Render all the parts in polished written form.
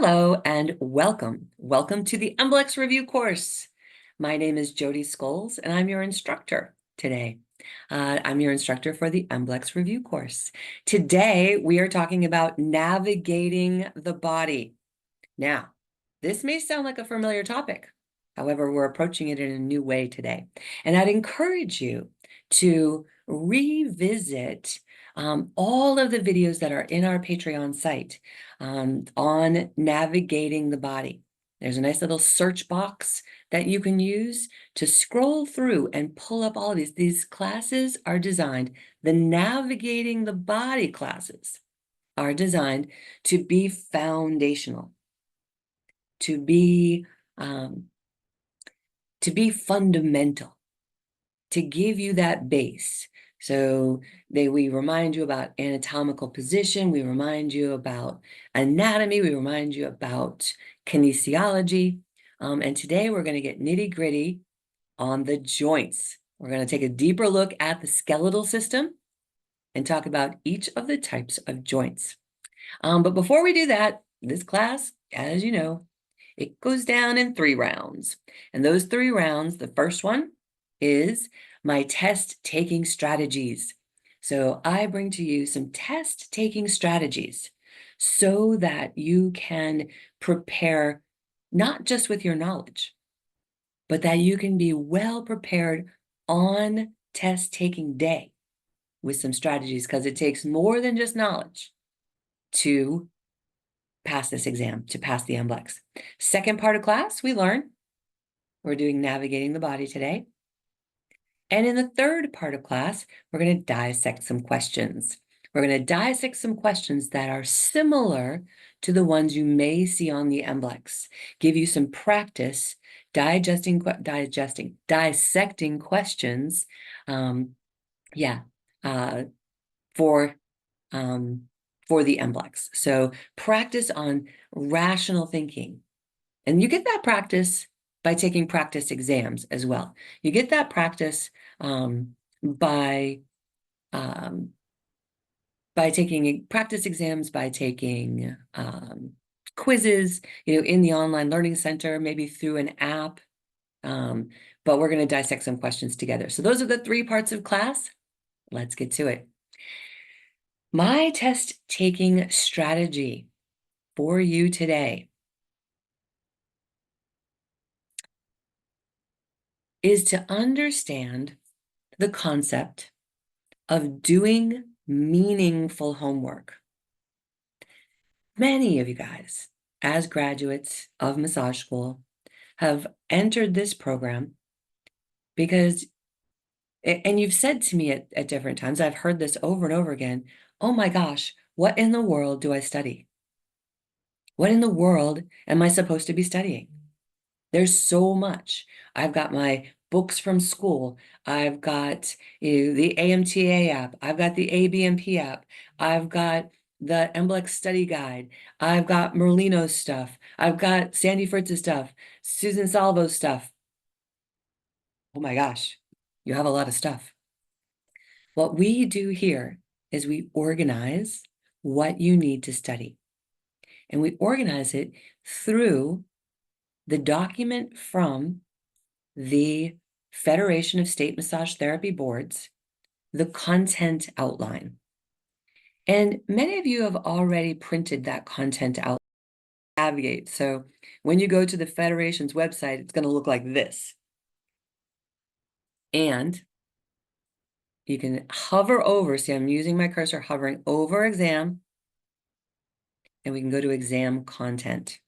Hello and welcome. Welcome to the MBLEx review course. My name is Jodi Scholes and I'm your instructor today. I'm your instructor for the MBLEx review course. Today we are talking about navigating the body. Now, this may sound like a familiar topic. However, we're approaching it in a new way today. And I'd encourage you to revisit all of the videos that are in our Patreon site on navigating the body. There's a nice little search box that you can use to scroll through and pull up all of these. These classes are designed, the navigating the body classes are designed to be foundational, to be fundamental, to give you that base. So we remind you about anatomical position, we remind you about anatomy, we remind you about kinesiology, and today we're going to get nitty-gritty on the joints. We're going to take a deeper look at the skeletal system and talk about each of the types of joints. But before we do that, this class, as you know, it goes down in 3 rounds. And those 3 rounds, the first one is my test-taking strategies. So I bring to you some test-taking strategies so that you can prepare not just with your knowledge, but that you can be well prepared on test-taking day with some strategies, because it takes more than just knowledge to pass this exam, to pass the MBLEx. Second part of class, we're doing navigating the body today. And in the third part of class, we're going to dissect some questions. We're going to dissect some questions that are similar to the ones you may see on the MBLEx. Give you some practice dissecting questions, for the MBLEx. So practice on rational thinking. And you get that practice by taking practice exams as well. You get that practice by taking practice exams, by taking quizzes, in the online learning center, maybe through an app. But we're going to dissect some questions together. So those are the 3 parts of class. Let's get to it. My test-taking strategy for you today is to understand the concept of doing meaningful homework. Many of you guys, as graduates of massage school, have entered this program because, and you've said to me at different times, I've heard this over and over again, oh my gosh, what in the world do I study? What in the world am I supposed to be studying? There's so much. I've got my books from school. I've got the AMTA app. I've got the ABMP app. I've got the MBLEx study guide. I've got Merlino's stuff. I've got Sandy Fritz's stuff, Susan Salvo's stuff. Oh my gosh, you have a lot of stuff. What we do here is we organize what you need to study. And we organize it through the document from the Federation of State Massage Therapy Boards, the content outline. And many of you have already printed that content outline. Navigate. So when you go to the Federation's website, it's going to look like this. And you can hover over, see I'm using my cursor, hovering over exam, and we can go to exam content.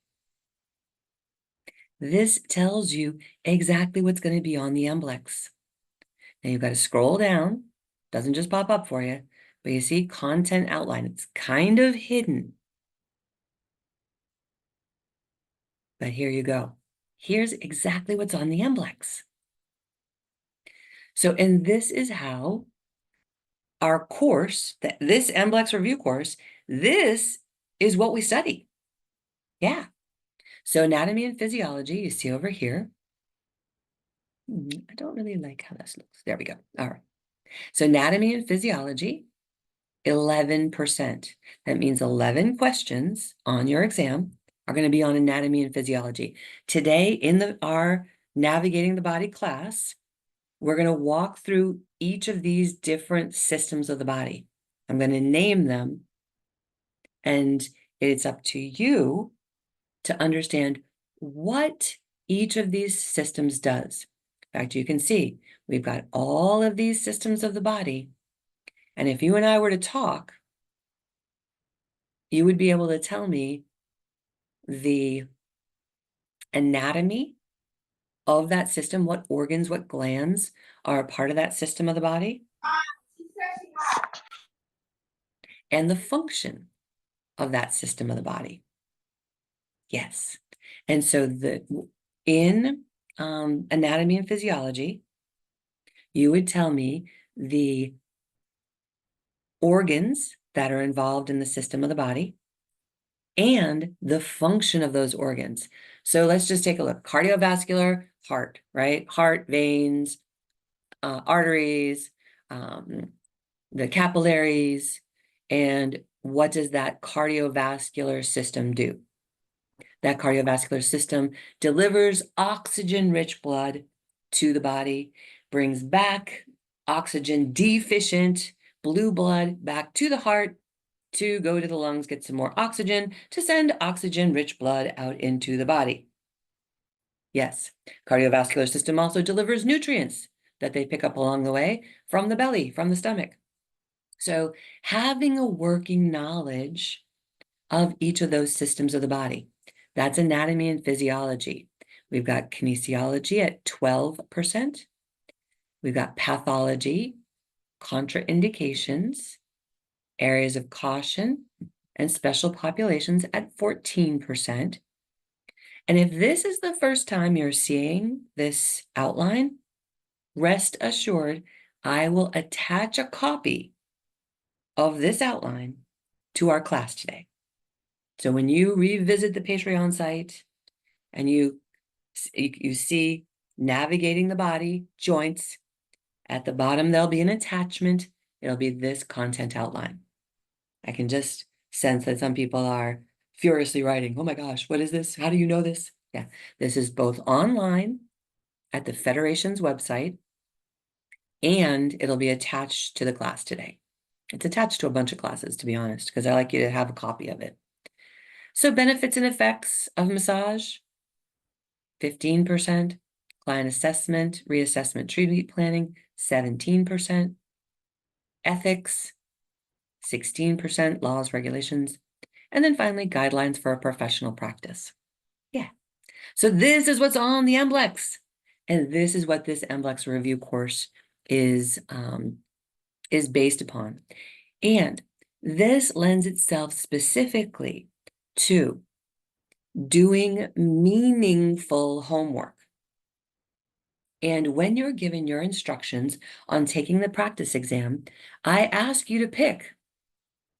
This tells you exactly what's going to be on the MBLEx. Now you've got to scroll down, doesn't just pop up for you, but you see content outline. It's kind of hidden. But here you go. Here's exactly what's on the MBLEx. So, and this is how our course, this MBLEx review course, this is what we study. Yeah. So anatomy and physiology, you see over here. I don't really like how this looks. There we go. All right. So anatomy and physiology, 11%. That means 11 questions on your exam are going to be on anatomy and physiology. Today in our Navigating the Body class, we're going to walk through each of these different systems of the body. I'm going to name them, and it's up to you to understand what each of these systems does. In fact, you can see we've got all of these systems of the body. And if you and I were to talk, you would be able to tell me the anatomy of that system, what organs, what glands are a part of that system of the body, and the function of that system of the body. Yes. And so in anatomy and physiology, you would tell me the organs that are involved in the system of the body and the function of those organs. So let's just take a look. Cardiovascular, heart, right? Heart, veins, arteries, the capillaries, and what does that cardiovascular system do? That cardiovascular system delivers oxygen-rich blood to the body, brings back oxygen deficient blue blood back to the heart to go to the lungs, get some more oxygen, to send oxygen-rich blood out into the body. Yes, cardiovascular system also delivers nutrients that they pick up along the way from the belly, from the stomach. So having a working knowledge of each of those systems of the body, that's anatomy and physiology. We've got kinesiology at 12%. We've got pathology, contraindications, areas of caution, and special populations at 14%. And if this is the first time you're seeing this outline, rest assured, I will attach a copy of this outline to our class today. So when you revisit the Patreon site and you see Navigating the Body, joints, at the bottom there'll be an attachment. It'll be this content outline. I can just sense that some people are furiously writing, oh my gosh, what is this? How do you know this? Yeah, this is both online at the Federation's website, and it'll be attached to the class today. It's attached to a bunch of classes, to be honest, because I like you to have a copy of it. So benefits and effects of massage, 15%. Client assessment, reassessment, treatment planning, 17%. Ethics, 16%. Laws, regulations. And then finally, guidelines for a professional practice. Yeah. So this is what's on the MBLEx. And this is what this MBLEx review course is based upon. And this lends itself specifically to doing meaningful homework. And when you're given your instructions on taking the practice exam, I ask you to pick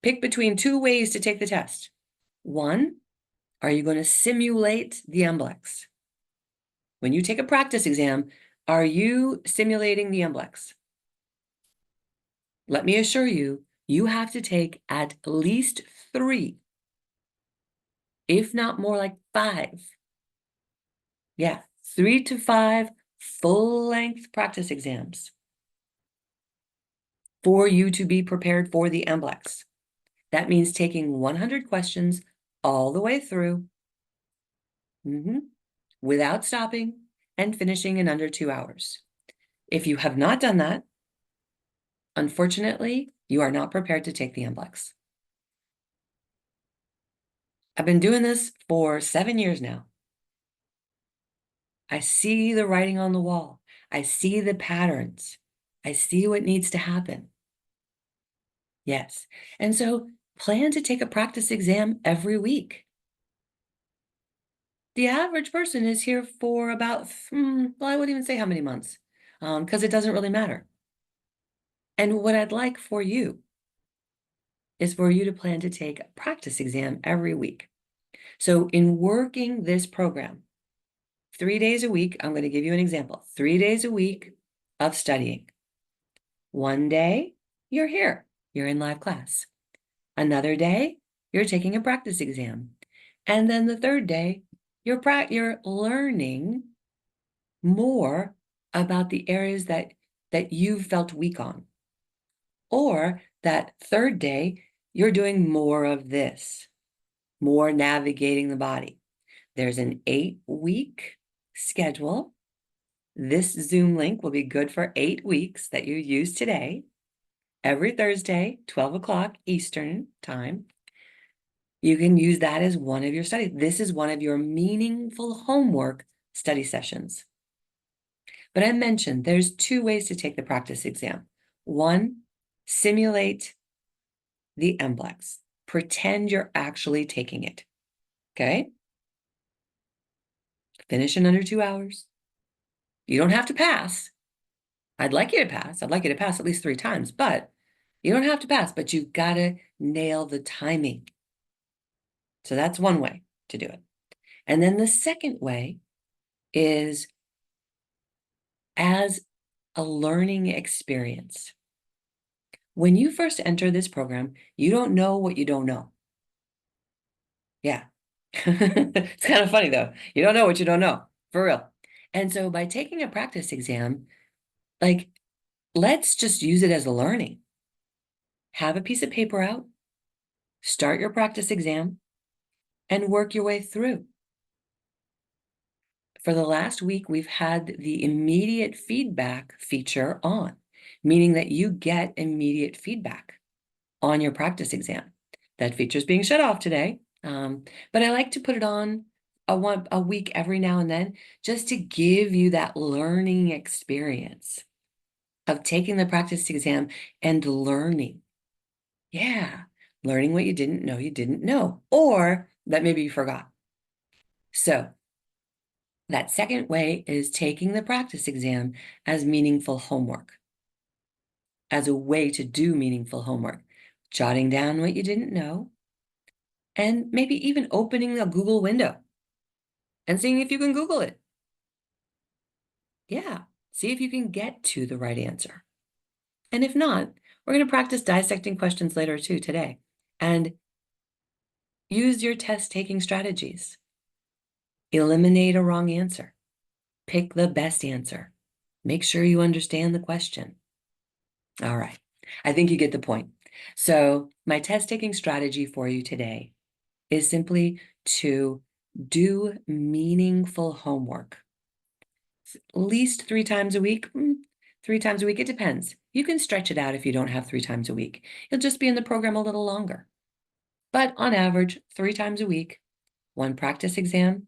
between two ways to take the test. One, are you going to simulate the MBLEx? When you take a practice exam, are you simulating the MBLEx? Let me assure you, you have to take at least 3, if not more like 5. Yeah, 3 to 5 full-length practice exams for you to be prepared for the MBLEx. That means taking 100 questions all the way through, without stopping, and finishing in under 2 hours. If you have not done that, unfortunately, you are not prepared to take the MBLEx. I've been doing this for 7 years now. I see the writing on the wall. I see the patterns. I see what needs to happen. Yes. And so plan to take a practice exam every week. The average person is here for about, well, I wouldn't even say how many months, because it doesn't really matter. And what I'd like for you is for you to plan to take a practice exam every week. So in working this program, 3 days a week, I'm going to give you an example. 3 days a week of studying. One day, you're here. You're in live class. Another day, you're taking a practice exam. And then the third day, you're learning more about the areas that you felt weak on. Or that third day, you're doing more of this, more navigating the body. There's an 8-week schedule. This Zoom link will be good for 8 weeks that you use today. Every Thursday, 12 o'clock Eastern time. You can use that as one of your studies. This is one of your meaningful homework study sessions. But I mentioned there's 2 ways to take the practice exam. One, simulate the MBLEx. Pretend you're actually taking it, okay? Finish in under 2 hours. You don't have to pass. I'd like you to pass. I'd like you to pass at least 3 times, but you don't have to pass, but you've got to nail the timing. So that's one way to do it. And then the second way is as a learning experience. When you first enter this program, you don't know what you don't know. Yeah. It's kind of funny though. You don't know what you don't know, for real. And so by taking a practice exam, like, let's just use it as a learning. Have a piece of paper out, start your practice exam, and work your way through. For the last week, we've had the immediate feedback feature on, meaning that you get immediate feedback on your practice exam. That feature is being shut off today, but I like to put it on a week every now and then, just to give you that learning experience of taking the practice exam and learning. Yeah, learning what you didn't know, or that maybe you forgot. So that second way is taking the practice exam as meaningful homework, as a way to do meaningful homework, jotting down what you didn't know, and maybe even opening a Google window and seeing if you can Google it. Yeah, see if you can get to the right answer. And if not, we're going to practice dissecting questions later too today. And use your test-taking strategies. Eliminate a wrong answer. Pick the best answer. Make sure you understand the question. All right, I think you get the point. So my test-taking strategy for you today is simply to do meaningful homework. At least 3 times a week. 3 times a week, it depends. You can stretch it out if you don't have 3 times a week. You'll just be in the program a little longer. But on average, 3 times a week, 1 practice exam,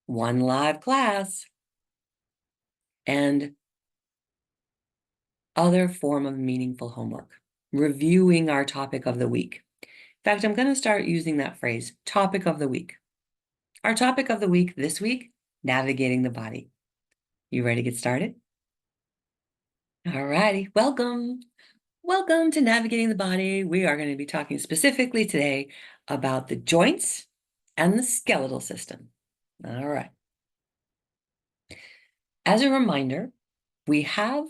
1 live class, and other form of meaningful homework. Reviewing our topic of the week. In fact, I'm going to start using that phrase, topic of the week. Our topic of the week this week, navigating the body. You ready to get started? All righty, welcome. Welcome to Navigating the Body. We are going to be talking specifically today about the joints and the skeletal system. All right. As a reminder, we have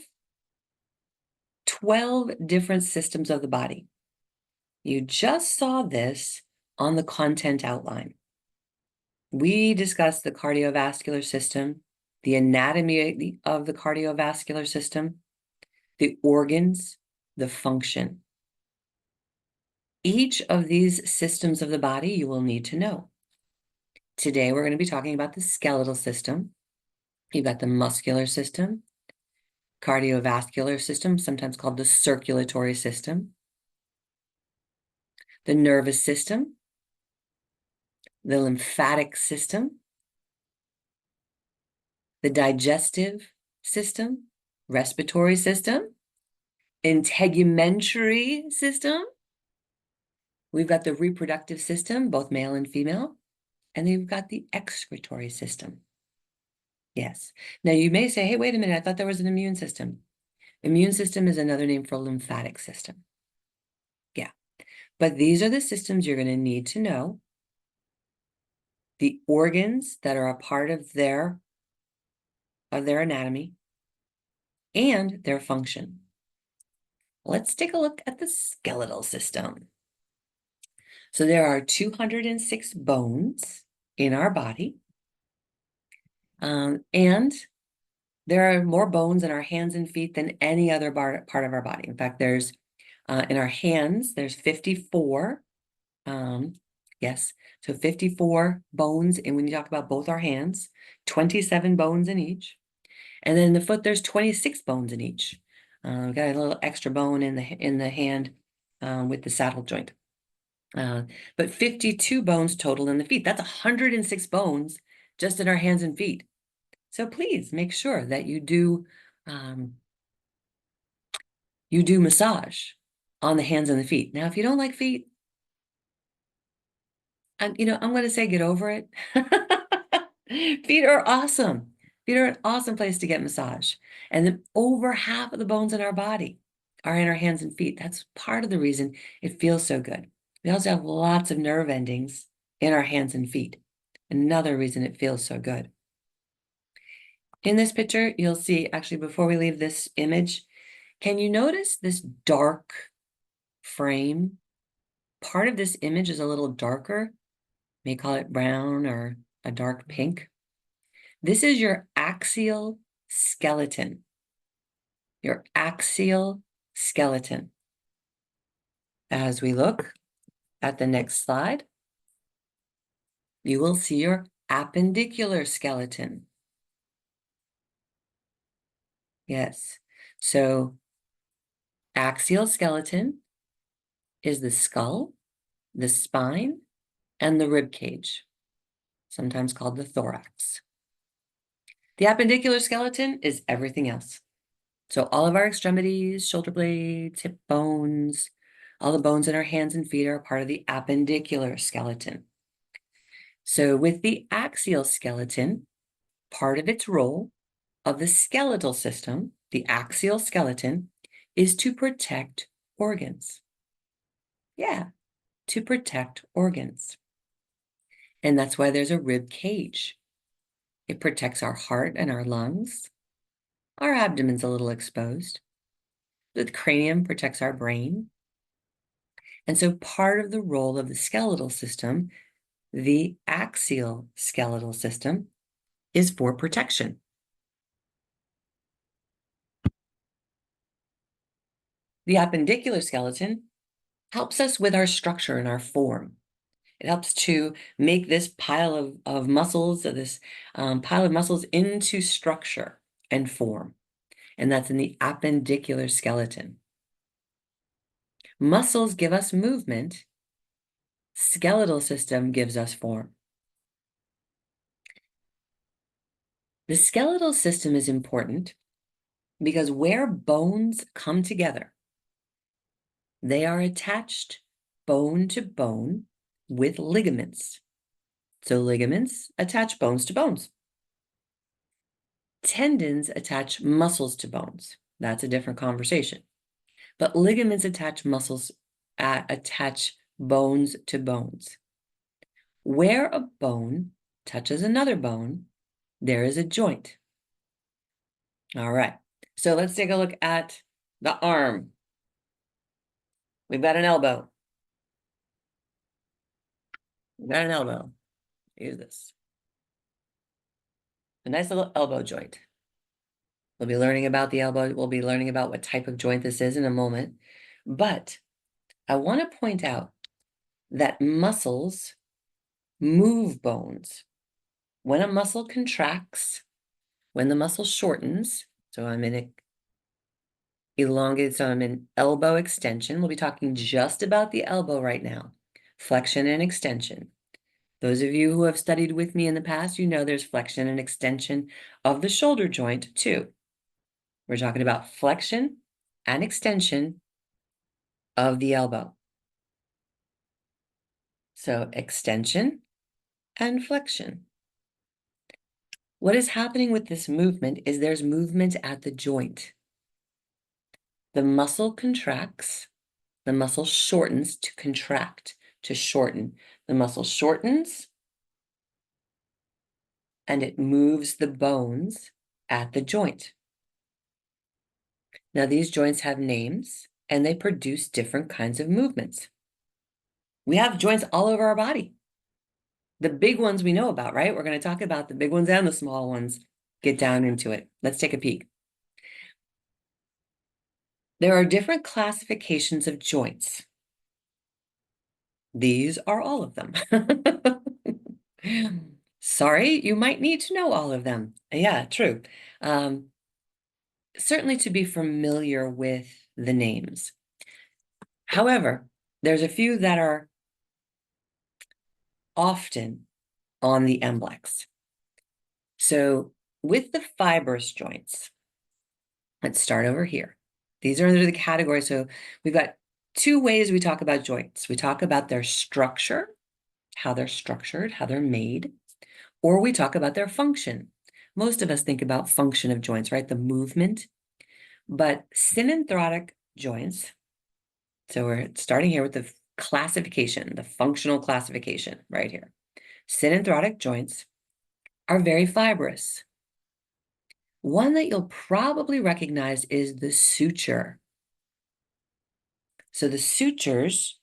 12 different systems of the body. You just saw this on the content outline. We discussed the cardiovascular system, the anatomy of the cardiovascular system, the organs, the function. Each of these systems of the body you will need to know. Today, we're going to be talking about the skeletal system. You've got the muscular system, cardiovascular system, sometimes called the circulatory system, the nervous system, the lymphatic system, the digestive system, respiratory system, integumentary system. We've got the reproductive system, both male and female, and then we've got the excretory system. Yes. Now you may say, hey, wait a minute, I thought there was an immune system. Immune system is another name for lymphatic system. Yeah. But these are the systems you're going to need to know. The organs that are a part of their anatomy and their function. Let's take a look at the skeletal system. So there are 206 bones in our body. And there are more bones in our hands and feet than any other part of our body. In fact, there's in our hands, there's 54. Yes, so 54 bones. And when you talk about both our hands, 27 bones in each. And then in the foot, there's 26 bones in each. We've got a little extra bone in the hand with the saddle joint. But 52 bones total in the feet. That's 106 bones just in our hands and feet. So please make sure that you do massage on the hands and the feet. Now, if you don't like feet, I'm going to say get over it. Feet are awesome. Feet are an awesome place to get massage. And then over half of the bones in our body are in our hands and feet. That's part of the reason it feels so good. We also have lots of nerve endings in our hands and feet. Another reason it feels so good. In this picture, you'll see, actually, before we leave this image, can you notice this dark frame? Part of this image is a little darker. May call it brown or a dark pink. This is your axial skeleton. Your axial skeleton. As we look at the next slide, you will see your appendicular skeleton. Yes, so axial skeleton is the skull, the spine, and the rib cage, sometimes called the thorax. The appendicular skeleton is everything else. So all of our extremities, shoulder blades, hip bones, all the bones in our hands and feet are a part of the appendicular skeleton. So with the axial skeleton, part of its role of the skeletal system, the axial skeleton, is to protect organs. Yeah, to protect organs. And that's why there's a rib cage. It protects our heart and our lungs. Our abdomen's a little exposed. The cranium protects our brain. And so part of the role of the skeletal system, the axial skeletal system, is for protection. The appendicular skeleton helps us with our structure and our form. It helps to make this pile of muscles, or this pile of muscles into structure and form. And that's in the appendicular skeleton. Muscles give us movement. Skeletal system gives us form. The skeletal system is important because where bones come together, they are attached bone to bone with ligaments. So ligaments attach bones to bones. Tendons attach muscles to bones. That's a different conversation. But ligaments attach attach bones to bones. Where a bone touches another bone, there is a joint. All right, so let's take a look at the arm. We've got an elbow. We've got an elbow. Use this. A nice little elbow joint. We'll be learning about the elbow. We'll be learning about what type of joint this is in a moment. But I want to point out that muscles move bones. When a muscle contracts, when the muscle shortens, so I'm in elongated, so I'm in elbow extension. We'll be talking just about the elbow right now. Flexion and extension. Those of you who have studied with me in the past, you know there's flexion and extension of the shoulder joint too. We're talking about flexion and extension of the elbow. So extension and flexion. What is happening with this movement is there's movement at the joint. The muscle contracts, the muscle shortens to contract, to shorten. The muscle shortens and it moves the bones at the joint. Now these joints have names and they produce different kinds of movements. We have joints all over our body. The big ones we know about, right? We're going to talk about the big ones and the small ones. Get down into it. Let's take a peek. There are different classifications of joints. These are all of them. Sorry, you might need to know all of them. Yeah, true. Certainly to be familiar with the names. However, there's a few that are often on the MBLEx. So with the fibrous joints, let's start over here. These are under the category. So we've got two ways we talk about joints. We talk about their structure, how they're structured, how they're made, or we talk about their function. Most of us think about function of joints, right? The movement. But synanthrotic joints, so we're starting here with the classification, the functional classification right here. Synanthrotic joints are very fibrous. One that you'll probably recognize is the suture. So the sutures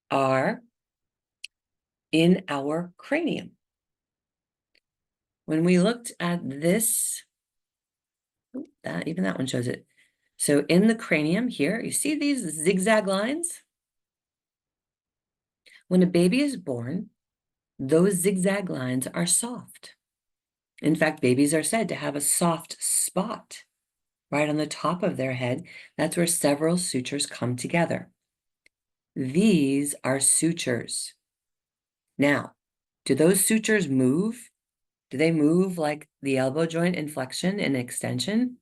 are in our cranium. When we looked at this, even that one shows it. So in the cranium here, you see these zigzag lines? When a baby is born, those zigzag lines are soft. In fact, babies are said to have a soft spot right on the top of their head. That's where several sutures come together. These are sutures. Now, do those sutures move? Do they move like the elbow joint inflection and extension?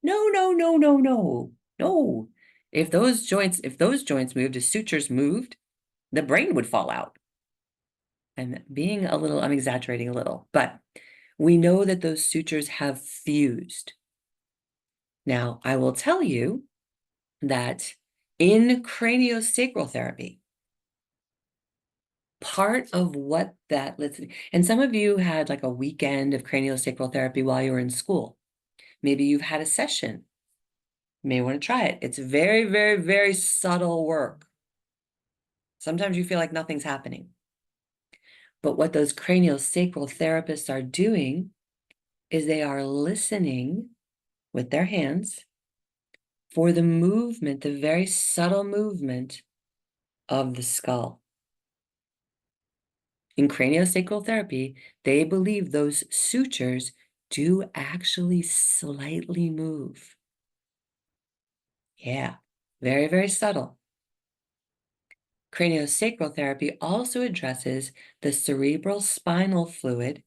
No, no, no, no, no, no. If those joints moved, if sutures moved, the brain would fall out. I'm exaggerating a little, but we know that those sutures have fused. Now, I will tell you that in craniosacral therapy, part of what that, and some of you had like a weekend of craniosacral therapy while you were in school. Maybe you've had a session. You may want to try it. It's very, very, very subtle work. Sometimes you feel like nothing's happening. But what those craniosacral therapists are doing is they are listening with their hands for the movement, the very subtle movement of the skull. In craniosacral therapy, they believe those sutures do actually slightly move. Yeah, very, very subtle. Craniosacral therapy also addresses the cerebral spinal fluid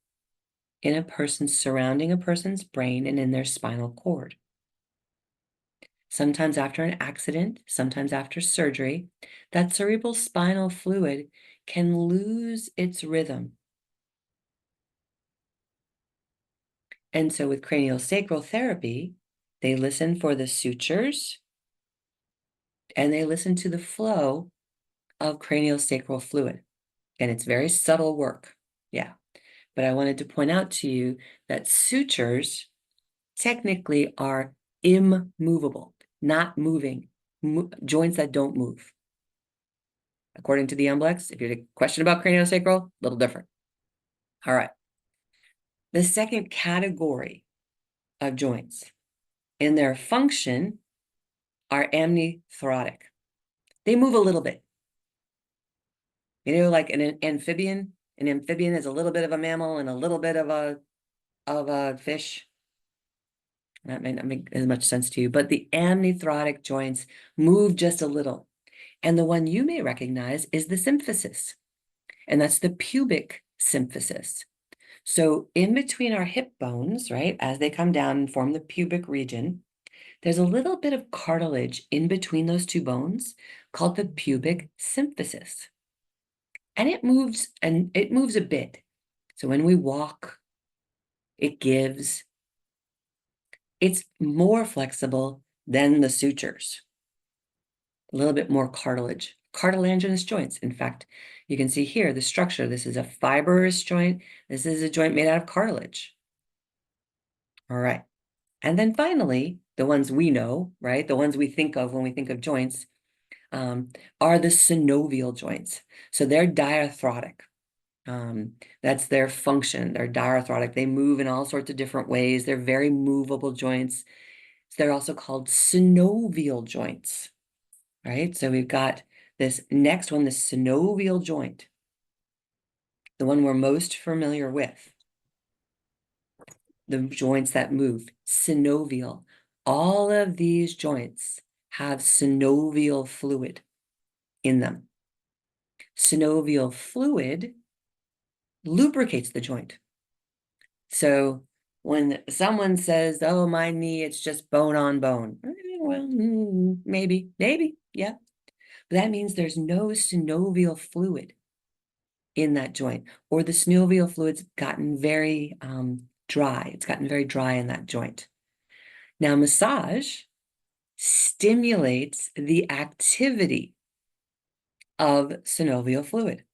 in a person surrounding a person's brain and in their spinal cord. Sometimes after an accident, sometimes after surgery, that cerebral spinal fluid can lose its rhythm. And so with craniosacral therapy, they listen for the sutures and they listen to the flow of craniosacral fluid. And it's very subtle work. Yeah. But I wanted to point out to you that sutures technically are immovable, not moving, joints that don't move. According to the MBLEx, if you had a question about craniosacral, a little different. All right. The second category of joints in their function are amnitherotic. They move a little bit. You know, like an amphibian. An amphibian is a little bit of a mammal and a little bit of a fish. That may not make as much sense to you, but the amnitherotic joints move just a little. And the one you may recognize is the symphysis, and that's the pubic symphysis. So in between our hip bones, right, as they come down and form the pubic region, there's a little bit of cartilage in between those two bones called the pubic symphysis. And it moves a bit. So when we walk, it gives. It's more flexible than the sutures. A little bit more cartilage, cartilaginous joints. In fact, you can see here the structure. This is a fibrous joint. This is a joint made out of cartilage. All right. And then finally, the ones we know, right? The ones we think of when we think of joints are the synovial joints. So they're diarthrotic. That's their function. They're diarthrotic. They move in all sorts of different ways. They're very movable joints. They're also called synovial joints, right? So we've got this next one, the synovial joint, the one we're most familiar with, the joints that move, synovial. All of these joints have synovial fluid in them. Synovial fluid lubricates the joint. So when someone says, oh, my knee, it's just bone on bone, well, maybe, yeah. But that means there's no synovial fluid in that joint, or the synovial fluid's gotten very dry. It's gotten very dry in that joint. Now, massage stimulates the activity of synovial fluid.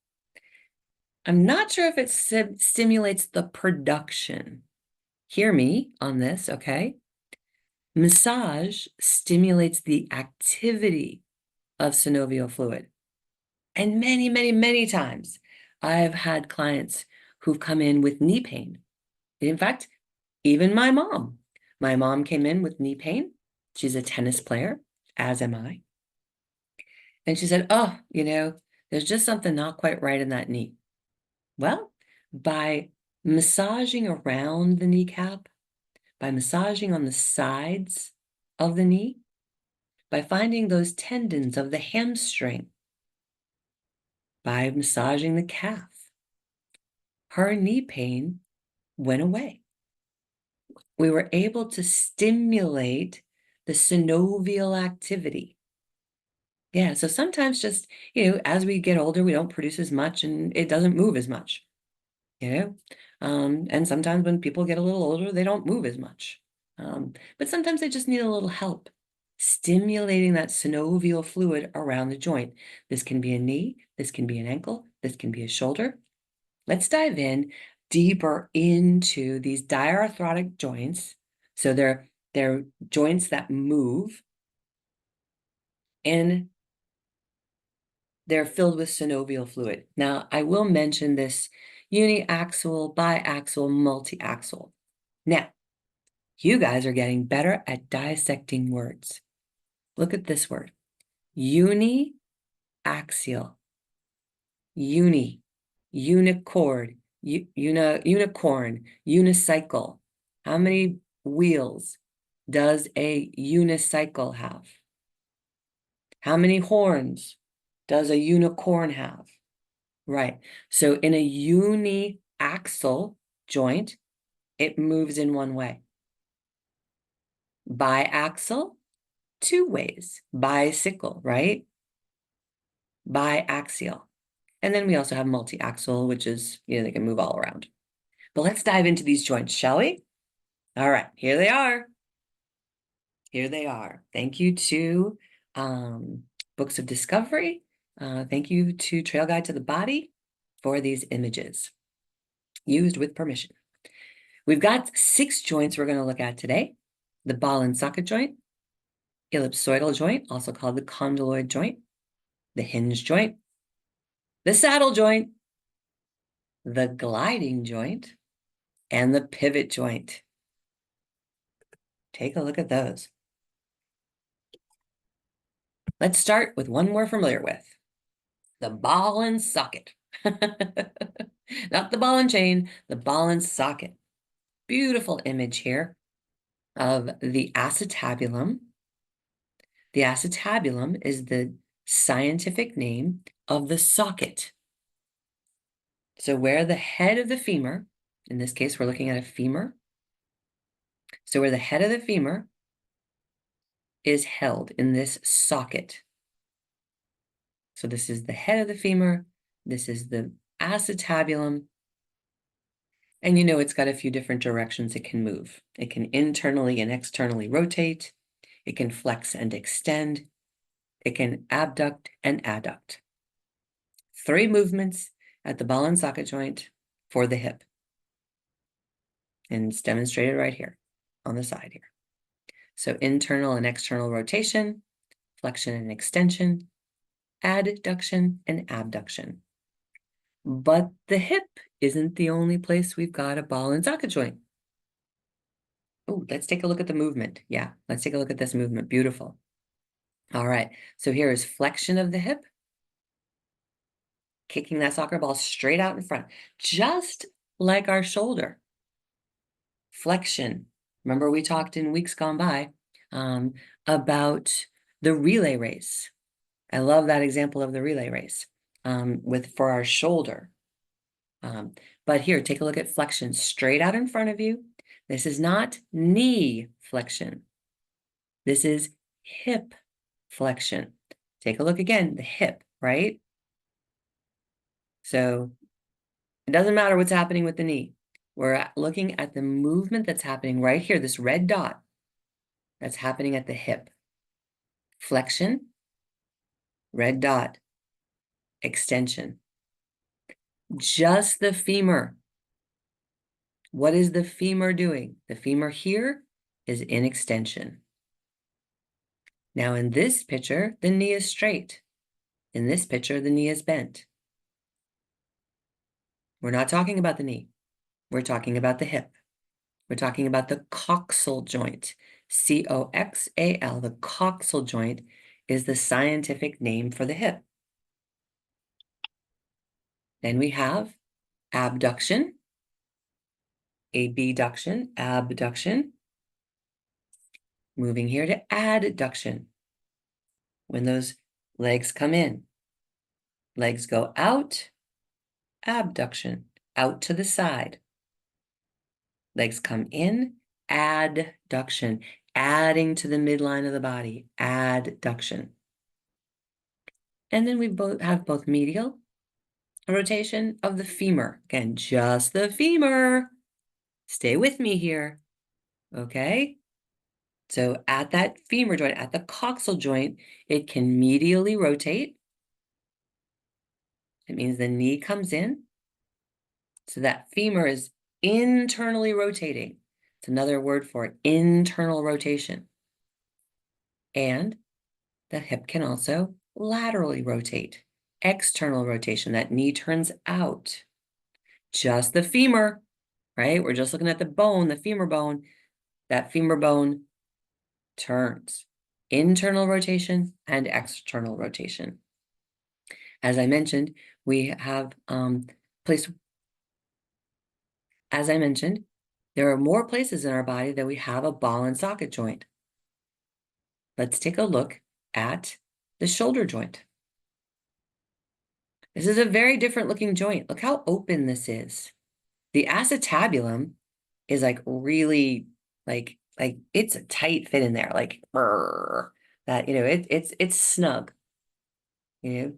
I'm not sure if it stimulates the production. Hear me on this, okay? Massage stimulates the activity of synovial fluid. And many, many, many times, I've had clients who've come in with knee pain. In fact, even my mom. My mom came in with knee pain. She's a tennis player, as am I. And she said, oh, there's just something not quite right in that knee. Well, by massaging around the kneecap, by massaging on the sides of the knee, by finding those tendons of the hamstring, by massaging the calf, her knee pain went away. We were able to stimulate the synovial activity. Yeah, so sometimes just, as we get older, we don't produce as much and it doesn't move as much, and sometimes when people get a little older, they don't move as much. But sometimes they just need a little help stimulating that synovial fluid around the joint. This can be a knee, this can be an ankle, this can be a shoulder. Let's dive in deeper into these diarthrotic joints. So they're joints that move, and they're filled with synovial fluid. Now, I will mention this uniaxial, biaxial, multi-axial. Now, you guys are getting better at dissecting words. Look at this word, uniaxial, uni, unicord, unicorn, unicycle. How many wheels does a unicycle have? How many horns does a unicorn have? Right. So in a uniaxial joint, it moves in one way. Biaxial, two ways. Bicycle, right? Biaxial. And then we also have multi-axial, which is, they can move all around. But let's dive into these joints, shall we? All right, here they are. Here they are. Thank you to Books of Discovery. Thank you to Trail Guide to the Body for these images, used with permission. We've got 6 joints we're going to look at today. The ball and socket joint, ellipsoidal joint, also called the condyloid joint, the hinge joint, the saddle joint, the gliding joint, and the pivot joint. Take a look at those. Let's start with one we're familiar with, the ball and socket. Not the ball and chain, the ball and socket. Beautiful image here of the acetabulum. The acetabulum is the scientific name of the socket. So where the head of the femur, in this case, we're looking at a femur. So where the head of the femur is held in this socket. So this is the head of the femur. This is the acetabulum. And it's got a few different directions it can move. It can internally and externally rotate. It can flex and extend. It can abduct and adduct. 3 movements at the ball and socket joint for the hip. And it's demonstrated right here on the side here. So internal and external rotation, flexion and extension, adduction and abduction. But the hip isn't the only place we've got a ball and socket joint. Oh, let's take a look at the movement. Yeah, let's take a look at this movement. Beautiful. All right, so here is flexion of the hip, kicking that soccer ball straight out in front, just like our shoulder. Flexion. Remember we talked in weeks gone by about the relay race. I love that example of the relay race for our shoulder. But here, take a look at flexion straight out in front of you. This is not knee flexion. This is hip flexion. Take a look again, the hip, right? So it doesn't matter what's happening with the knee. We're looking at the movement that's happening right here, this red dot that's happening at the hip. Flexion, red dot, extension. Just the femur. What is the femur doing? The femur here is in extension. Now in this picture, the knee is straight. In this picture, the knee is bent. We're not talking about the knee. We're talking about the hip. We're talking about the coxal joint. C-O-X-A-L, the coxal joint is the scientific name for the hip. Then we have abduction, abduction, abduction. Moving here to adduction. When those legs come in, legs go out, abduction, out to the side. Legs come in, adduction, adding to the midline of the body, adduction. And then we have both medial rotation of the femur. Again, just the femur. Stay with me here, okay? So at that femur joint, at the coxal joint, it can medially rotate. It means the knee comes in. So that femur is internally rotating. It's another word for it, internal rotation. And the hip can also laterally rotate, external rotation. That knee turns out. Just the femur, right? We're just looking at the bone, the femur bone. That femur bone turns. Internal rotation and external rotation. As I mentioned, we have as I mentioned, there are more places in our body that we have a ball and socket joint. Let's take a look at the shoulder joint. This is a very different looking joint. Look how open this is. The acetabulum is like really like it's a tight fit in there, like that, you know, it's snug. You know,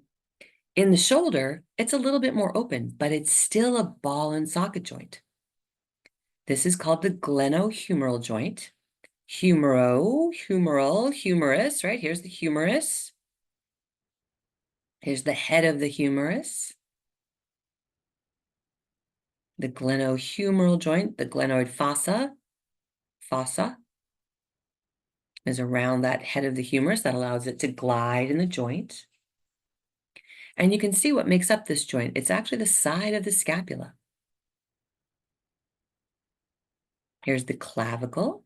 in the shoulder, it's a little bit more open, but it's still a ball and socket joint. This is called the glenohumeral joint. Humeral, humerus, right? Here's the humerus. Here's the head of the humerus. The glenohumeral joint, the glenoid fossa is around that head of the humerus that allows it to glide in the joint. And you can see what makes up this joint. It's actually the side of the scapula. Here's the clavicle.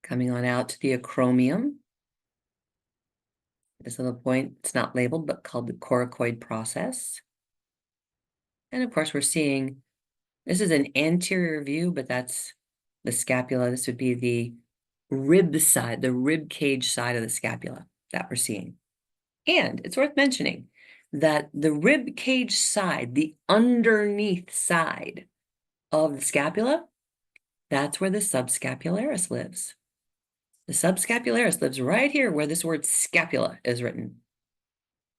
Coming on out to the acromion. This little point, it's not labeled, but called the coracoid process. And of course, we're seeing, this is an anterior view, but that's the scapula. This would be the rib side, the rib cage side of the scapula that we're seeing. And it's worth mentioning that the rib cage side, the underneath side of the scapula, that's where the subscapularis lives. The subscapularis lives right here where this word scapula is written.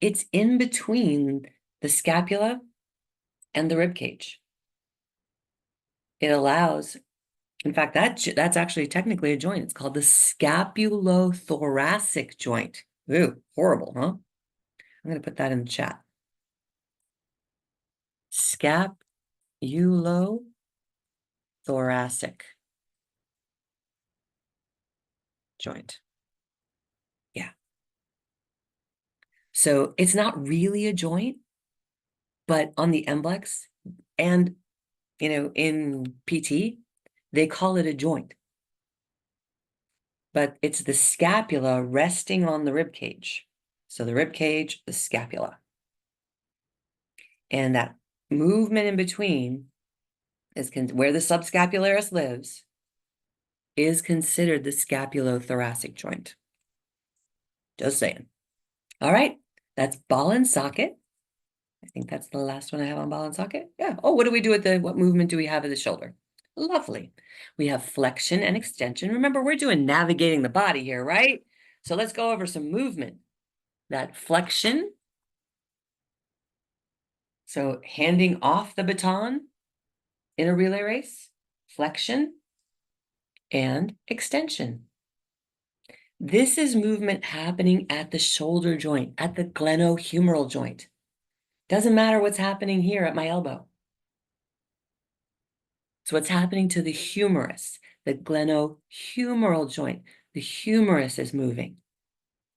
It's in between the scapula and the rib cage. It allows, in fact, that's actually technically a joint. It's called the scapulothoracic joint. Ooh, horrible, huh? I'm going to put that in the chat. Scapulothoracic joint. Yeah. So it's not really a joint, but on the MBLEx and, in PT, they call it a joint. But it's the scapula resting on the rib cage. So the rib cage, the scapula. And that movement in between is where the subscapularis lives, is considered the scapulothoracic joint. Just saying. All right, that's ball and socket. I think that's the last one I have on ball and socket. Yeah. Oh, what do we do at what movement do we have at the shoulder? Lovely. We have flexion and extension. Remember, we're doing navigating the body here, right? So let's go over some movement. That flexion. So handing off the baton in a relay race, flexion and extension. This is movement happening at the shoulder joint, at the glenohumeral joint. Doesn't matter what's happening here at my elbow. So what's happening to the humerus, the glenohumeral joint? The humerus is moving.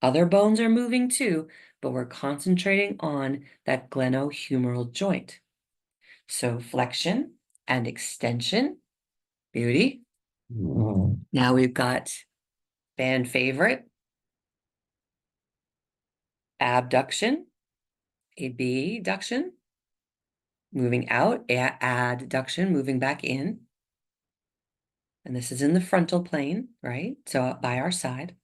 Other bones are moving too, but we're concentrating on that glenohumeral joint. So flexion and extension, beauty. Now we've got fan favorite, abduction, abduction, moving out, adduction, moving back in. And this is in the frontal plane, right? So by our side.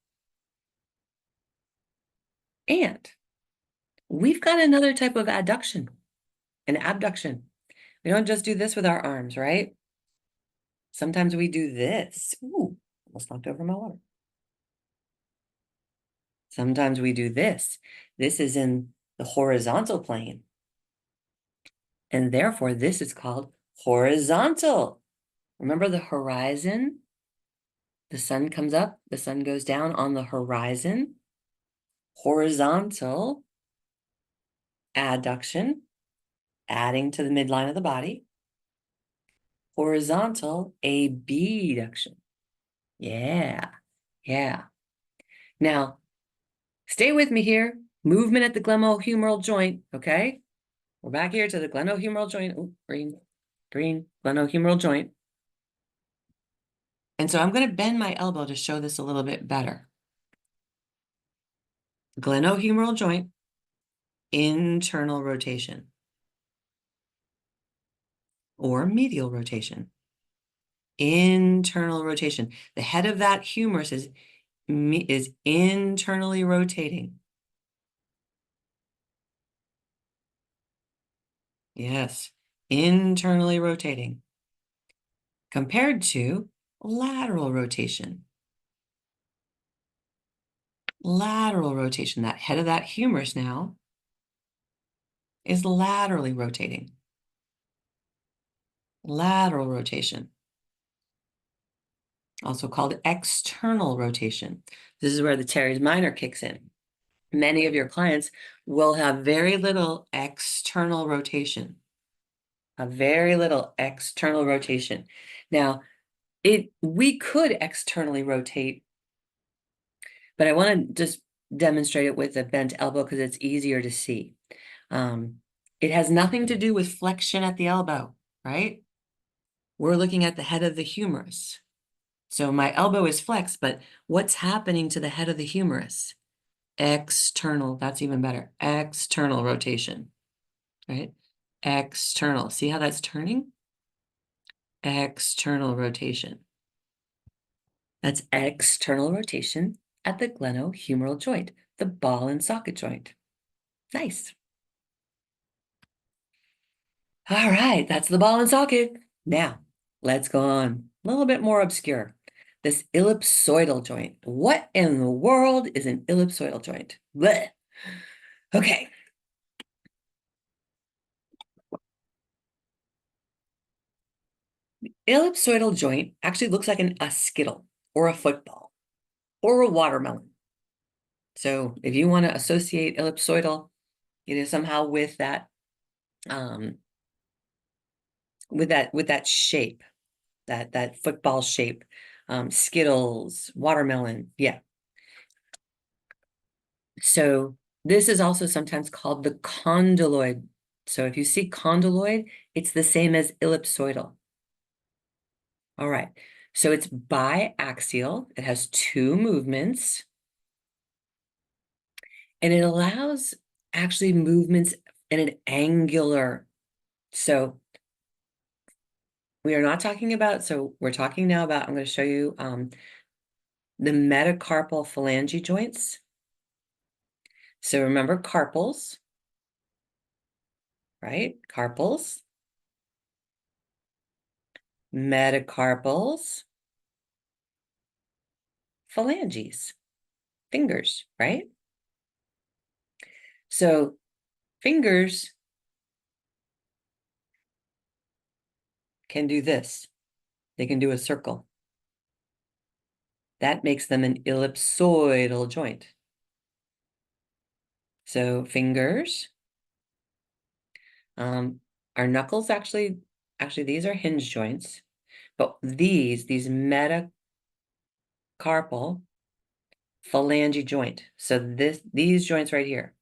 And we've got another type of adduction, an abduction. We don't just do this with our arms, right? Sometimes we do this. Ooh, almost knocked over my water. Sometimes we do this. This is in the horizontal plane. And therefore, this is called horizontal. Remember the horizon? The sun comes up, the sun goes down on the horizon. Horizontal adduction, adding to the midline of the body. Horizontal abduction. Yeah, yeah. Now, stay with me here. Movement at the glenohumeral joint, okay? We're back here to the glenohumeral joint. Oh, green, glenohumeral joint. And so I'm going to bend my elbow to show this a little bit better. Glenohumeral joint, internal rotation or medial rotation. Internal rotation. The head of that humerus is internally rotating. Yes, internally rotating. Compared to lateral rotation. Lateral rotation, that head of that humerus now is laterally rotating. Lateral rotation. Also called external rotation. This is where the teres minor kicks in. Many of your clients will have very little external rotation. A very little external rotation. Now, we could externally rotate, but I want to just demonstrate it with a bent elbow because it's easier to see. It has nothing to do with flexion at the elbow, right? We're looking at the head of the humerus. So my elbow is flexed, but what's happening to the head of the humerus? External, that's even better. External rotation, right? External. See how that's turning? External rotation. That's external rotation at the glenohumeral joint, the ball and socket joint. Nice. All right, that's the ball and socket. Now, let's go on. A little bit more obscure. This ellipsoidal joint. What in the world is an ellipsoidal joint? Blech. Okay. Ellipsoidal joint actually looks like a skittle or a football or a watermelon. So if you want to associate ellipsoidal, somehow with that, with that shape, that football shape, Skittles, watermelon, yeah. So This is also sometimes called the condyloid. So if you see condyloid, it's the same as ellipsoidal. All right, so it's biaxial. It has two movements, and it allows actually movements in an angular. So we are not talking about, so we're talking now about, I'm going to show you the metacarpal phalange joints. So remember carpals, right? Carpals, metacarpals, phalanges, fingers, right? So fingers can do this. They can do a circle. That makes them an ellipsoidal joint. So fingers, our knuckles actually, these are hinge joints, but these metacarpal phalange joint. So these joints right here.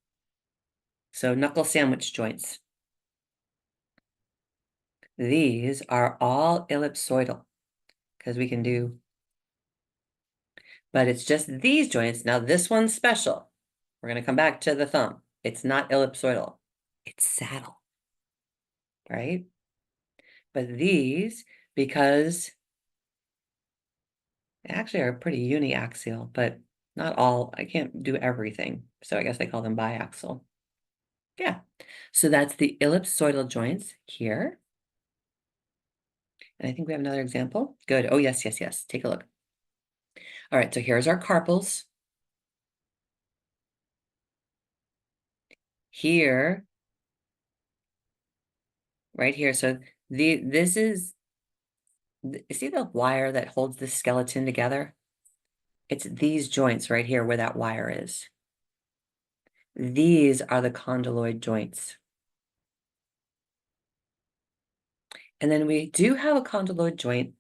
So knuckle sandwich joints. These are all ellipsoidal because we can do, but it's just these joints. Now this one's special. We're going to come back to the thumb. It's not ellipsoidal. It's saddle, right? But these, because they actually are pretty uniaxial, but not all, I can't do everything. So I guess they call them biaxial. Yeah. So that's the ellipsoidal joints here. And I think we have another example. Good. Oh, yes, yes, yes. Take a look. All right, so here's our carpals. Here, right here. So this is, see the wire that holds the skeleton together? It's these joints right here where that wire is. These are the condyloid joints. And then we do have a condyloid joint,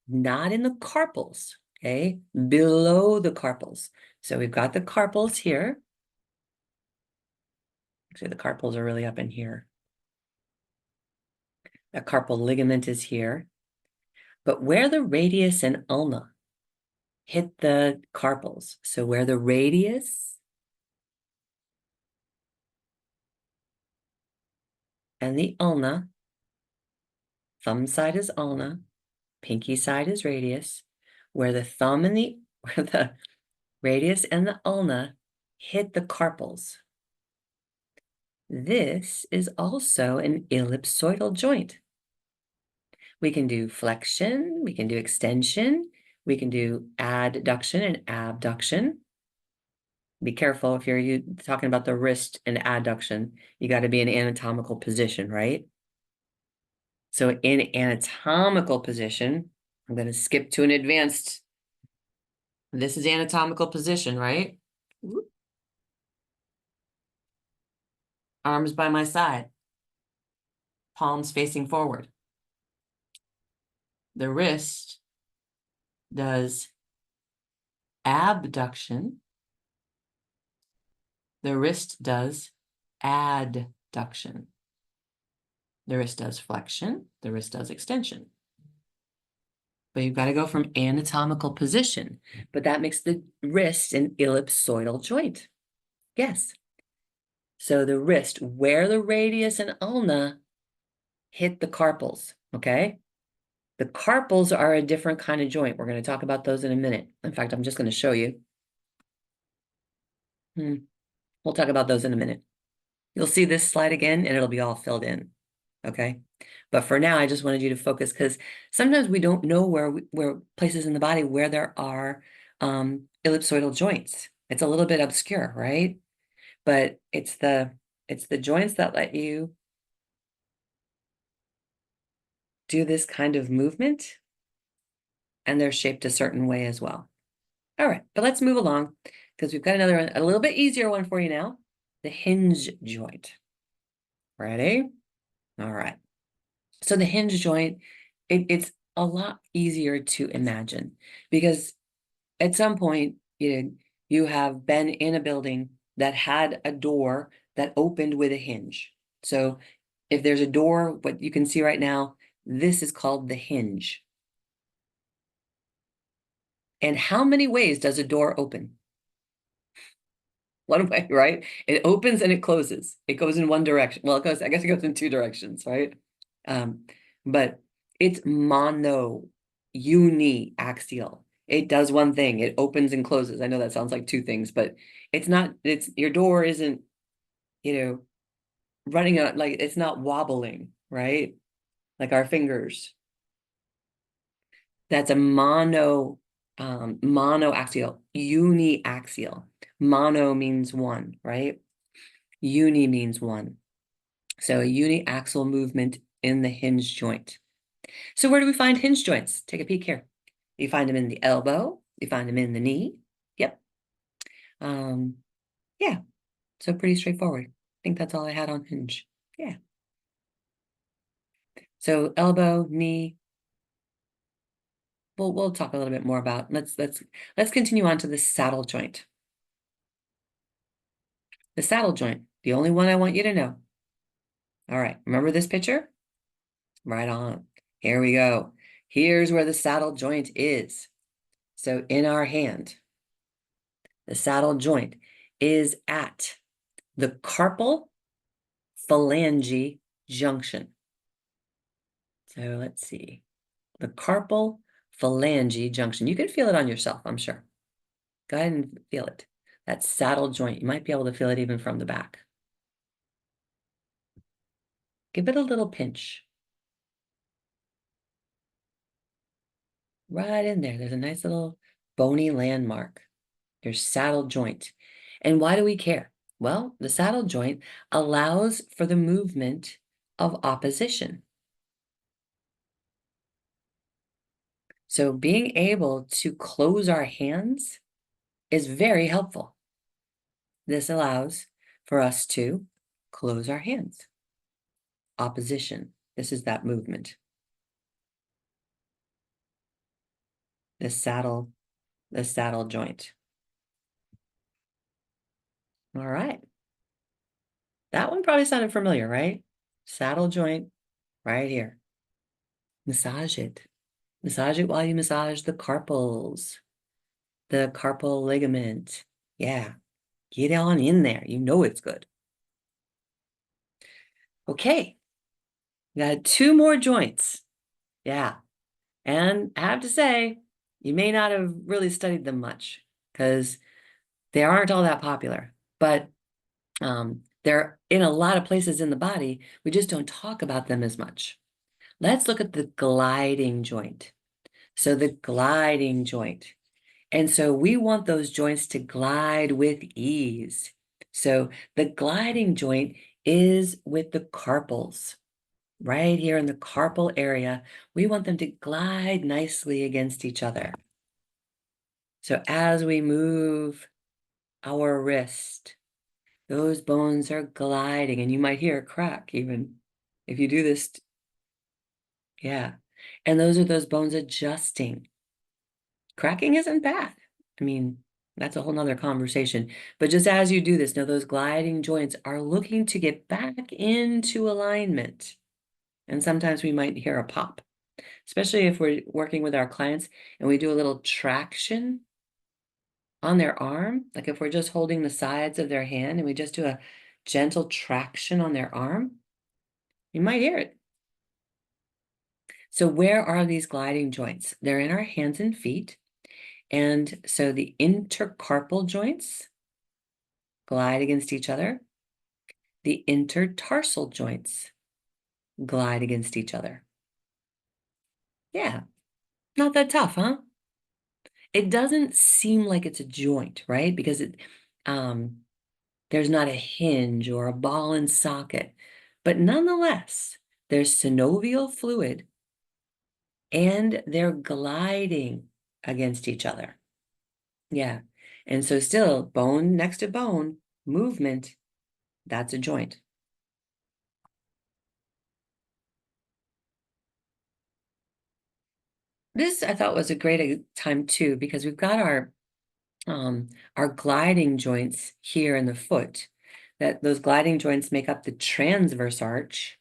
not in the carpals, okay? Below the carpals. So we've got the carpals here. Actually, the carpals are really up in here. The carpal ligament is here. But where the radius and ulna hit the carpals, so where the radius and the ulna, thumb side is ulna, pinky side is radius, where the thumb and where the radius and the ulna hit the carpals. This is also an ellipsoidal joint. We can do flexion, we can do extension, we can do adduction and abduction. Be careful if you're talking about the wrist and adduction, you got to be in anatomical position, right? So in anatomical position, I'm going to skip to an advanced. This is anatomical position, right? Arms by my side, palms facing forward. The wrist does abduction. The wrist does adduction. The wrist does flexion. The wrist does extension. But you've got to go from anatomical position. But that makes the wrist an ellipsoidal joint. Yes. So the wrist, where the radius and ulna hit the carpals, okay? The carpals are a different kind of joint. We're going to talk about those in a minute. In fact, I'm just going to show you. We'll talk about those in a minute. You'll see this slide again, and it'll be all filled in, okay? But for now, I just wanted you to focus because sometimes we don't know where places in the body where there are ellipsoidal joints. It's a little bit obscure, right? But it's the joints that let you do this kind of movement, and they're shaped a certain way as well. All right, but let's move along because we've got another one, a little bit easier one for you now, the hinge joint. Ready? All right. So the hinge joint, it's a lot easier to imagine because at some point, you have been in a building that had a door that opened with a hinge. So if there's a door, what you can see right now, this is called the hinge. And how many ways does a door open? One way, right? It opens and it closes. It goes in one direction. Well, I guess it goes in two directions, right? But it's uniaxial. It does one thing. It opens and closes. I know that sounds like two things, but it's not, your door isn't, running out, like it's not wobbling, right? Like our fingers. That's a monoaxial, uniaxial. Mono means one, right? Uni means one. So a uniaxial movement in the hinge joint. So where do we find hinge joints? Take a peek here. You find them in the elbow. You find them in the knee. Yep. Yeah. So pretty straightforward. I think that's all I had on hinge. Yeah. So elbow, knee. We'll talk a little bit more about. Let's continue on to the saddle joint. The saddle joint, the only one I want you to know. All right, remember this picture? Right on. Here we go. Here's where the saddle joint is. So in our hand, the saddle joint is at the carpal phalange junction. So let's see. The carpal phalange junction. You can feel it on yourself, I'm sure. Go ahead and feel it. That saddle joint. You might be able to feel it even from the back. Give it a little pinch. Right in there. There's a nice little bony landmark. Your saddle joint. And why do we care? Well, the saddle joint allows for the movement of opposition. So being able to close our hands is very helpful. This allows for us to close our hands. Opposition. This is that movement. The saddle joint. All right. That one probably sounded familiar, right? Saddle joint right here. Massage it. Massage it while you massage the carpals, the carpal ligament. Yeah, get on in there. You know it's good. Okay, got two more joints. Yeah, and I have to say, you may not have really studied them much because they aren't all that popular, but they're in a lot of places in the body. We just don't talk about them as much. Let's look at the gliding joint. So the gliding joint. And so we want those joints to glide with ease. So the gliding joint is with the carpals. Right here in the carpal area, we want them to glide nicely against each other. So as we move our wrist, those bones are gliding, and you might hear a crack even if you do this. Yeah. And those are those bones adjusting. Cracking isn't bad. I mean, that's a whole nother conversation. But just as you do this, know those gliding joints are looking to get back into alignment. And sometimes we might hear a pop, especially if we're working with our clients and we do a little traction on their arm. Like if we're just holding the sides of their hand and we just do a gentle traction on their arm, you might hear it. So where are these gliding joints? They're in our hands and feet. And so the intercarpal joints glide against each other. The intertarsal joints glide against each other. Yeah, not that tough, huh? It doesn't seem like it's a joint, right? Because there's not a hinge or a ball and socket. But nonetheless, there's synovial fluid and they're gliding against each other. Yeah. And so still bone next to bone, movement, that's a joint. This I thought was a great time too, because we've got our our gliding joints here in the foot. Those gliding joints make up the transverse arch.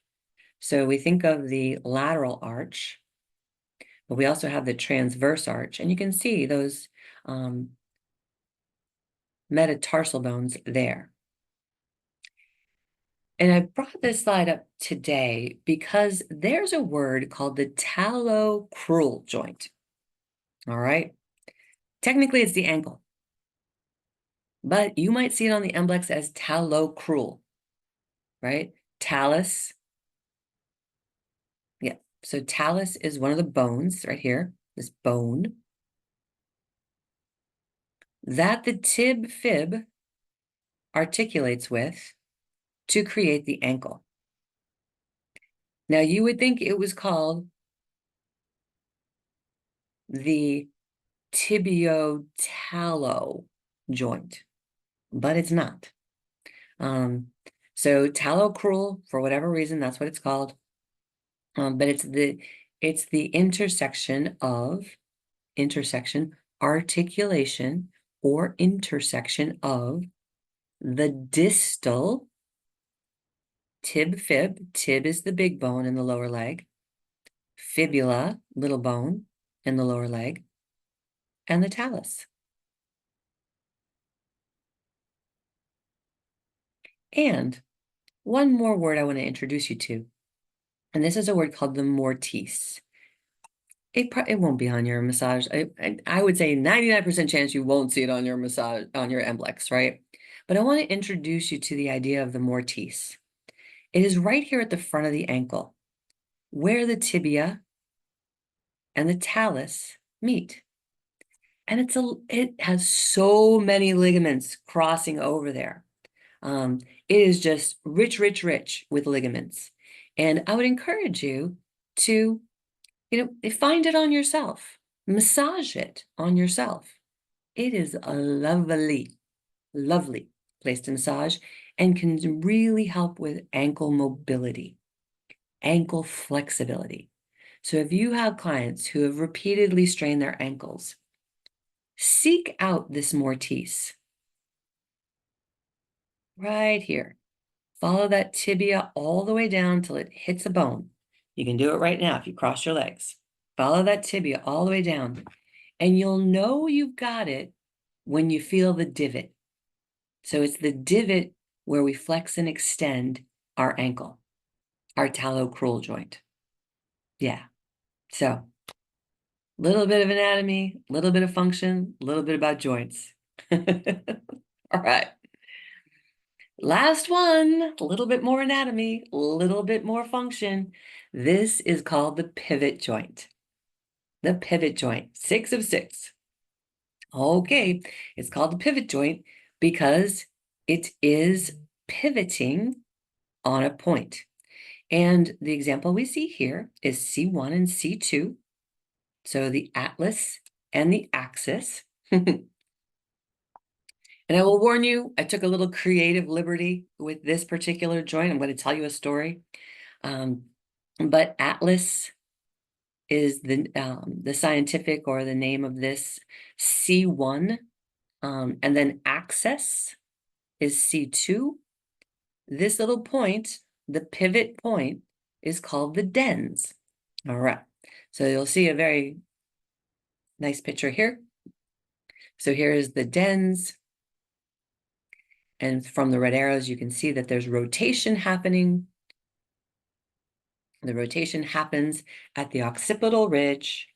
So we think of the lateral arch, but we also have the transverse arch, and you can see those metatarsal bones there. And I brought this slide up today because there's a word called the talocrural joint. All right. Technically, it's the ankle, but you might see it on the MBLEx as talocrural, right? Talus. Yeah. So talus is one of the bones right here, this bone that the tib fib articulates with to create the ankle. Now, you would think it was called the tibiotalo joint, but it's not. So talocrural, for whatever reason, that's what it's called. But it's the intersection, articulation, or intersection of the distal tib fib. Tib is the big bone in the lower leg. Fibula, little bone in the lower leg, and the talus. And one more word I want to introduce you to, and this is a word called the mortise. It won't be on your massage. I would say 99% chance you won't see it on your massage, on your MBLEx, right? But I want to introduce you to the idea of the mortise. It is right here at the front of the ankle, where the tibia and the talus meet. And it has so many ligaments crossing over there. It is just rich, rich, rich with ligaments. And I would encourage you to, find it on yourself. Massage it on yourself. It is a lovely, lovely place to massage and can really help with ankle mobility, ankle flexibility. So if you have clients who have repeatedly strained their ankles, seek out this mortise right here. Follow that tibia all the way down till it hits a bone. You can do it right now if you cross your legs. Follow that tibia all the way down, and you'll know you've got it when you feel the divot. So it's the divot where we flex and extend our ankle, our talocrural joint. Yeah. So a little bit of anatomy, a little bit of function, a little bit about joints. All right. Last one, a little bit more anatomy, a little bit more function. This is called the pivot joint. The pivot joint, 6 of 6. Okay, it's called the pivot joint because it is pivoting on a point. And the example we see here is C1 and C2. So the atlas and the axis. And I will warn you, I took a little creative liberty with this particular joint. I'm going to tell you a story. But atlas is the scientific or the name of this C1. And then axis is C2. This little point, the pivot point, is called the dens. All right. So you'll see a very nice picture here. So here is the dens. And from the red arrows, you can see that there's rotation happening. The rotation happens at the occipital ridge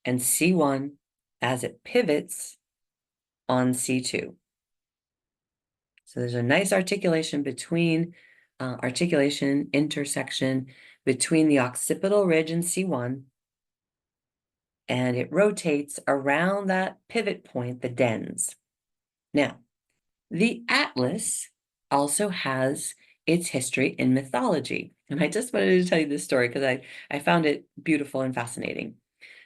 and C1 as it pivots on C2. So there's a nice articulation intersection between the occipital ridge and C1, and it rotates around that pivot point, the dens. Now, the atlas also has its history in mythology. And I just wanted to tell you this story because I found it beautiful and fascinating.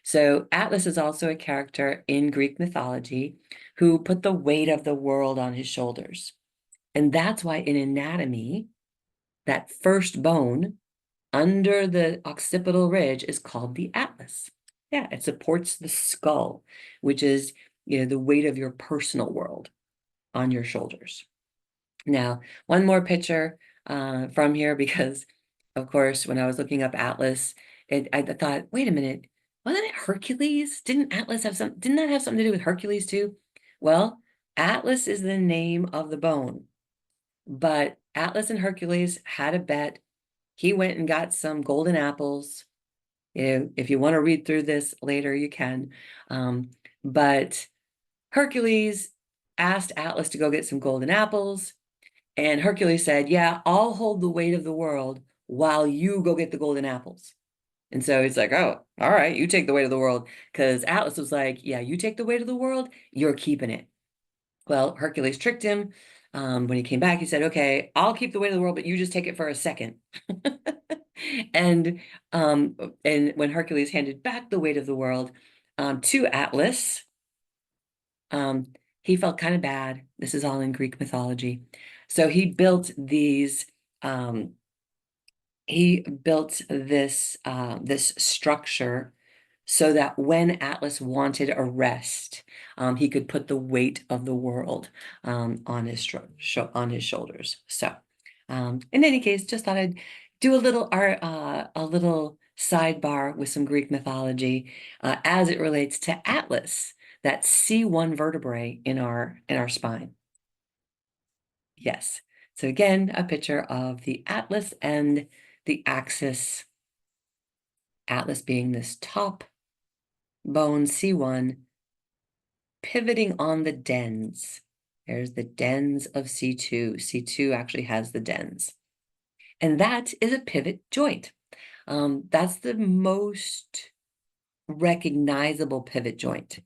So Atlas is also a character in Greek mythology who put the weight of the world on his shoulders. And that's why in anatomy, that first bone under the occipital ridge is called the atlas. Yeah, it supports the skull, which is the weight of your personal world on your shoulders. Now, one more picture from here, because of course, when I was looking up Atlas, I thought, wait a minute, wasn't it Hercules? Didn't that have something to do with Hercules too? Well, Atlas is the name of the bone, but Atlas and Hercules had a bet. He went and got some golden apples. If you want to read through this later, you can. But Hercules asked Atlas to go get some golden apples. And Hercules said, yeah, I'll hold the weight of the world while you go get the golden apples. And so he's like, oh, all right, you take the weight of the world. Because Atlas was like, yeah, you take the weight of the world, you're keeping it. Well, Hercules tricked him. When he came back, he said, okay, I'll keep the weight of the world, but you just take it for a second. And when Hercules handed back the weight of the world to Atlas, he felt kind of bad. This is all in Greek mythology. So he built these, this structure so that when Atlas wanted a rest, he could put the weight of the world on his shoulders. So, in any case, just thought I'd do a little sidebar with some Greek mythology as it relates to Atlas, that C1 vertebrae in our spine. Yes. So again, a picture of the atlas and the axis. Atlas being this top bone, C1, pivoting on the dens. There's the dens of C2. C2 actually has the dens. And that is a pivot joint. That's the most recognizable pivot joint.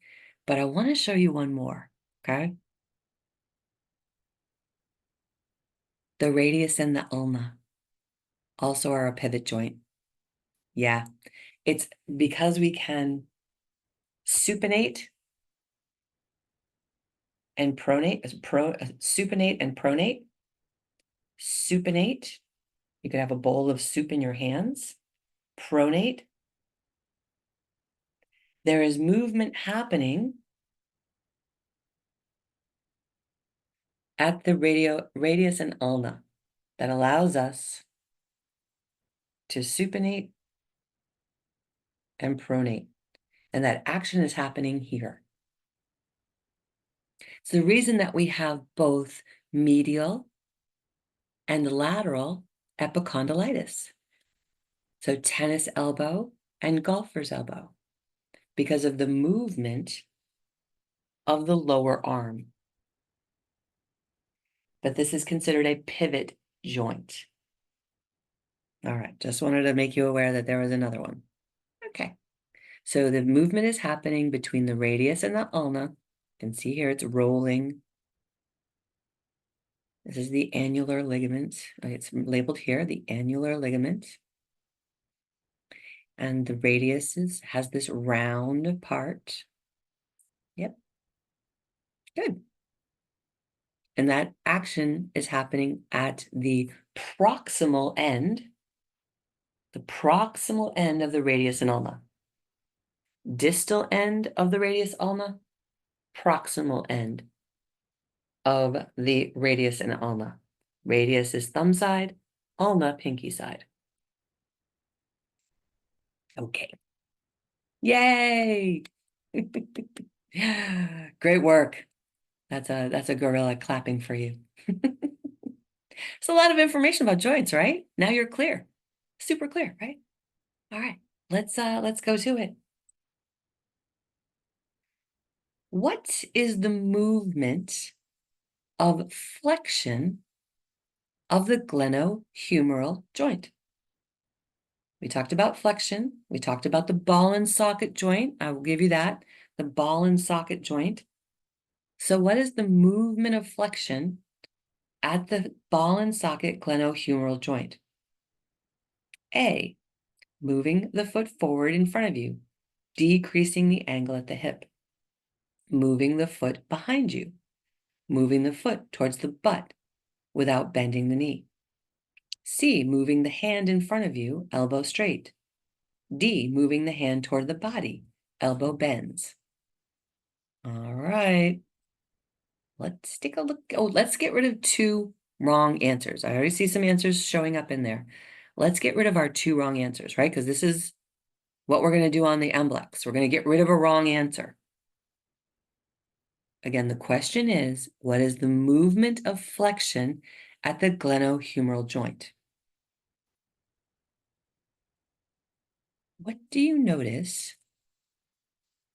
But I want to show you one more, okay? The radius and the ulna also are a pivot joint. Yeah, it's because we can supinate and pronate, supinate and pronate. Supinate, you could have a bowl of soup in your hands. Pronate, there is movement happening at the radius and ulna that allows us to supinate and pronate. And that action is happening here. It's the reason that we have both medial and lateral epicondylitis. So tennis elbow and golfer's elbow, because of the movement of the lower arm. But this is considered a pivot joint. All right, just wanted to make you aware that there was another one. Okay, so the movement is happening between the radius and the ulna. You can see here it's rolling. This is the annular ligament. It's labeled here, the annular ligament. And the radius has this round part. Yep, good. And that action is happening at the proximal end of the radius and ulna. Distal end of the radius ulna, proximal end of the radius and ulna. Radius is thumb side, ulna pinky side. Okay. Yay! Great work. That's a gorilla clapping for you. It's a lot of information about joints, right? Now you're clear. Super clear, right? All right. Let's go to it. What is the movement of flexion of the glenohumeral joint? We talked about flexion. We talked about the ball and socket joint. I will give you that, the ball and socket joint. So what is the movement of flexion at the ball and socket glenohumeral joint? A, moving the foot forward in front of you, decreasing the angle at the hip. Moving the foot behind you, moving the foot towards the butt without bending the knee. C, moving the hand in front of you, elbow straight. D, moving the hand toward the body, elbow bends. All right. Let's take a look. Oh, let's get rid of 2 wrong answers. I already see some answers showing up in there. Let's get rid of our 2 wrong answers, right? Because this is what we're going to do on the MBLEx. We're going to get rid of a wrong answer. Again, the question is, what is the movement of flexion at the glenohumeral joint? What do you notice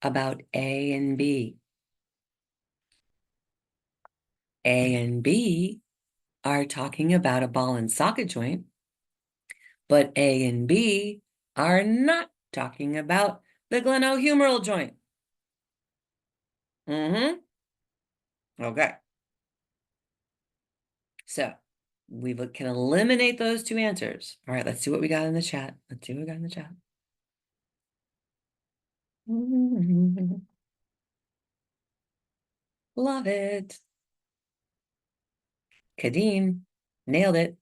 about A and B? A and B are talking about a ball and socket joint, but A and B are not talking about the glenohumeral joint. Okay. So we can eliminate those 2 answers. All right, let's see what we got in the chat. Let's see what we got in the chat. Love it. Kadeem, nailed it.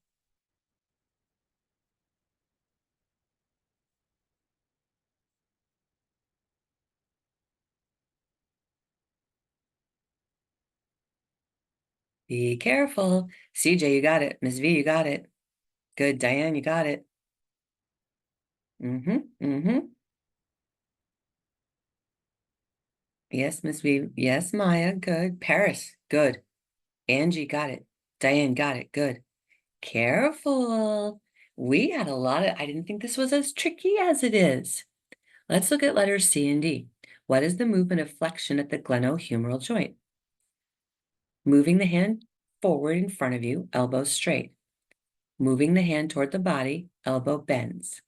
Be careful. CJ, you got it. Ms. V, you got it. Good. Diane, you got it. Yes, Miss V. Yes, Maya. Good. Paris. Good. Angie got it. Diane got it. Good. Careful. We had a lot of, I didn't think this was as tricky as it is. Let's look at letters C and D. What is the movement of flexion at the glenohumeral joint? Moving the hand forward in front of you, elbow straight. Moving the hand toward the body, elbow bends.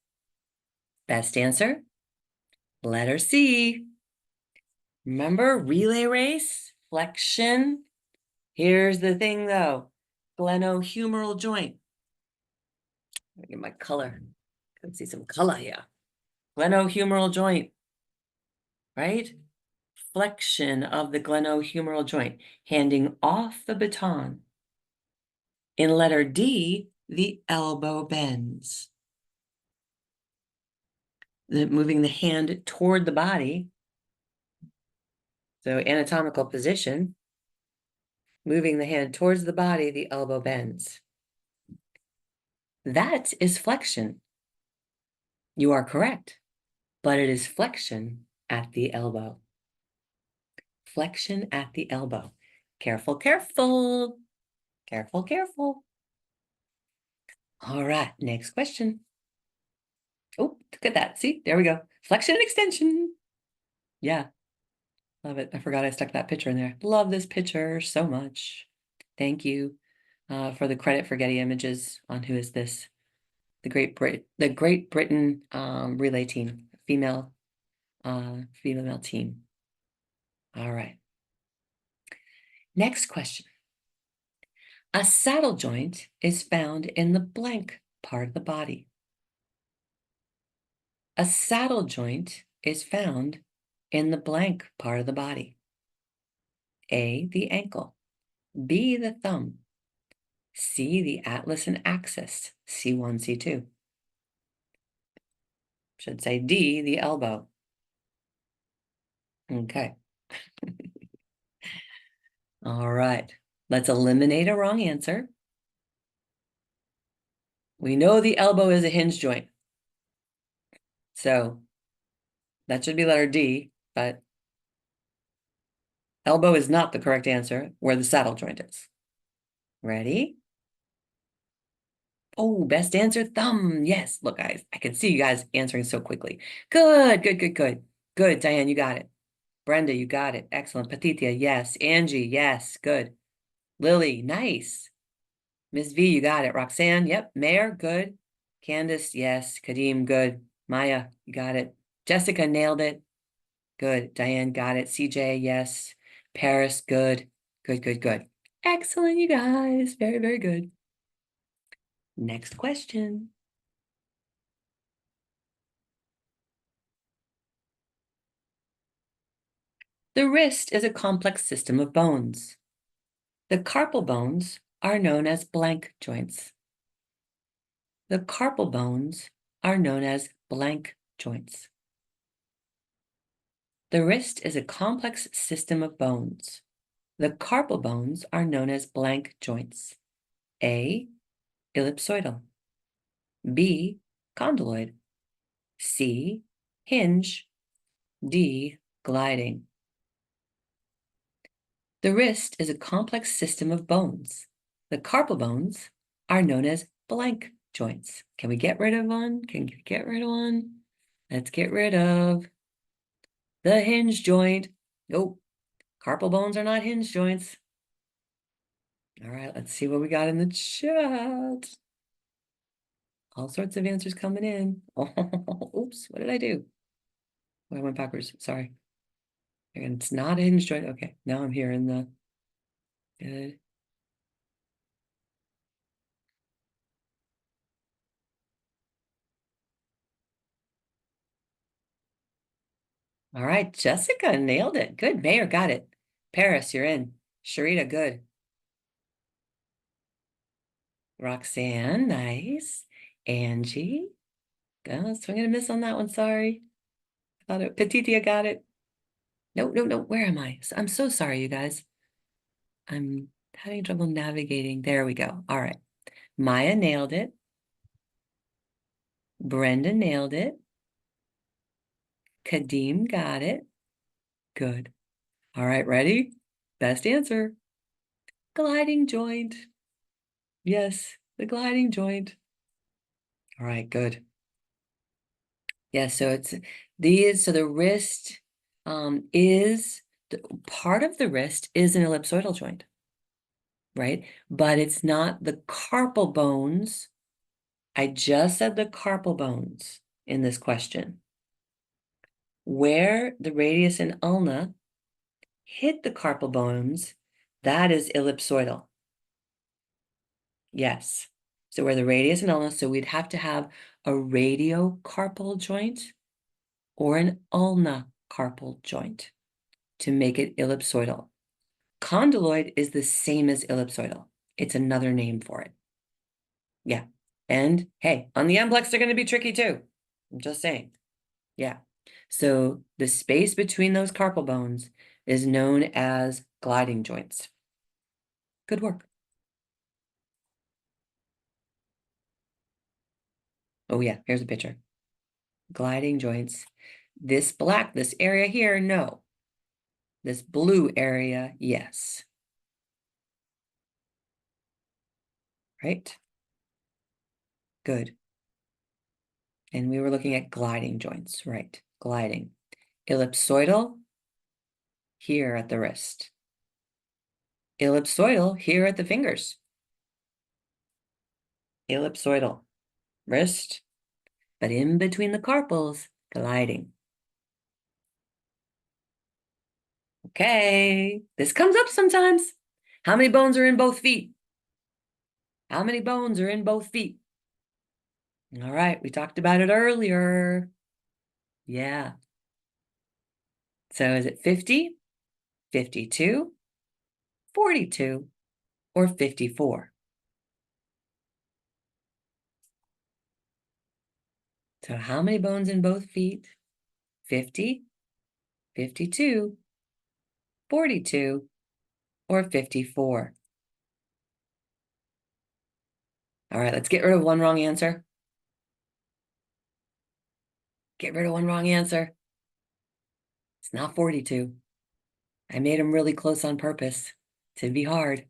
Best answer? Letter C. Remember, relay race, flexion. Here's the thing though, glenohumeral joint. Let me get my color. Can see some color here. Glenohumeral joint, right? Flexion of the glenohumeral joint, handing off the baton. In letter D, the elbow bends. Moving the hand toward the body. So anatomical position. Moving the hand towards the body, the elbow bends. That is flexion. You are correct, but it is flexion at the elbow. Flexion at the elbow. Careful, careful. Careful, careful. All right, next question. Oh, look at that. See, there we go. Flexion and extension. Yeah, love it. I forgot I stuck that picture in there. Love this picture so much. Thank you for the credit for Getty Images on Who Is This? The Great Britain relay team, female team. All right. Next question. A saddle joint is found in the blank part of the body. A saddle joint is found in the blank part of the body. A, the ankle. B, the thumb. C, the atlas and axis, C1, C2. Should say D, the elbow. Okay. All right. Let's eliminate a wrong answer. We know the elbow is a hinge joint. So that should be letter D, but elbow is not the correct answer where the saddle joint is. Ready? Oh, best answer, thumb. Yes, look, guys, I can see you guys answering so quickly. Good, good, good, good. Good, Diane, you got it. Brenda, you got it. Excellent. Patithia, yes. Angie, yes. Good. Lily, nice. Miss V, you got it. Roxanne, yep. Mayor, good. Candace, yes. Kadeem, good. Maya, you got it. Jessica nailed it. Good. Diane got it. CJ, yes. Paris, good. Good, good, good. Excellent, you guys. Very, very good. Next question. The wrist is a complex system of bones. The carpal bones are known as blank joints. The carpal bones are known as blank joints. The wrist is a complex system of bones. The carpal bones are known as blank joints. A, ellipsoidal. B, condyloid. C, hinge. D, gliding. The wrist is a complex system of bones. The carpal bones are known as blank joints. Can we get rid of one? Can you get rid of one? Let's get rid of the hinge joint. Nope, carpal bones are not hinge joints. All right, let's see what we got in the chat. All sorts of answers coming in. Oh, oops, what did I do? Oh, I went backwards, sorry. And it's not a hinge joint. Okay, now I'm here in the good. All right, Jessica nailed it. Good, Mayor got it. Paris, you're in. Sharita, good. Roxanne, nice. Angie, swing and a miss on that one, sorry. I thought it, Petitia got it. No, no, no, where am I? I'm so sorry, you guys. I'm having trouble navigating. There we go. All right. Maya nailed it. Brenda nailed it. Kadeem got it. Good. All right, ready? Best answer. Gliding joint. Yes, the gliding joint. All right, good. Yeah, so it's these, so the wrist is, part of the wrist is an ellipsoidal joint, right? But it's not the carpal bones. I just said the carpal bones in this question. Where the radius and ulna hit the carpal bones, that is ellipsoidal. Yes. So where the radius and ulna, so we'd have to have a radiocarpal joint or an ulna carpal joint to make it ellipsoidal. Condyloid is the same as ellipsoidal. It's another name for it. Yeah. And hey, on the MBLEx, they're going to be tricky too. I'm just saying. Yeah. So the space between those carpal bones is known as gliding joints. Good work. Oh yeah, here's a picture. Gliding joints. This black, this area here, no. This blue area, yes. Right? Good. And we were looking at gliding joints, right? Gliding. Ellipsoidal, here at the wrist. Ellipsoidal, here at the fingers. Ellipsoidal, wrist, but in between the carpals, gliding. Okay, this comes up sometimes. How many bones are in both feet? How many bones are in both feet? All right, we talked about it earlier. Yeah. So is it 50, 52, 42, or 54? So how many bones in both feet? 50, 52, 42, or 54? All right, let's get rid of one wrong answer. Get rid of one wrong answer. It's not 42. I made them really close on purpose to be hard.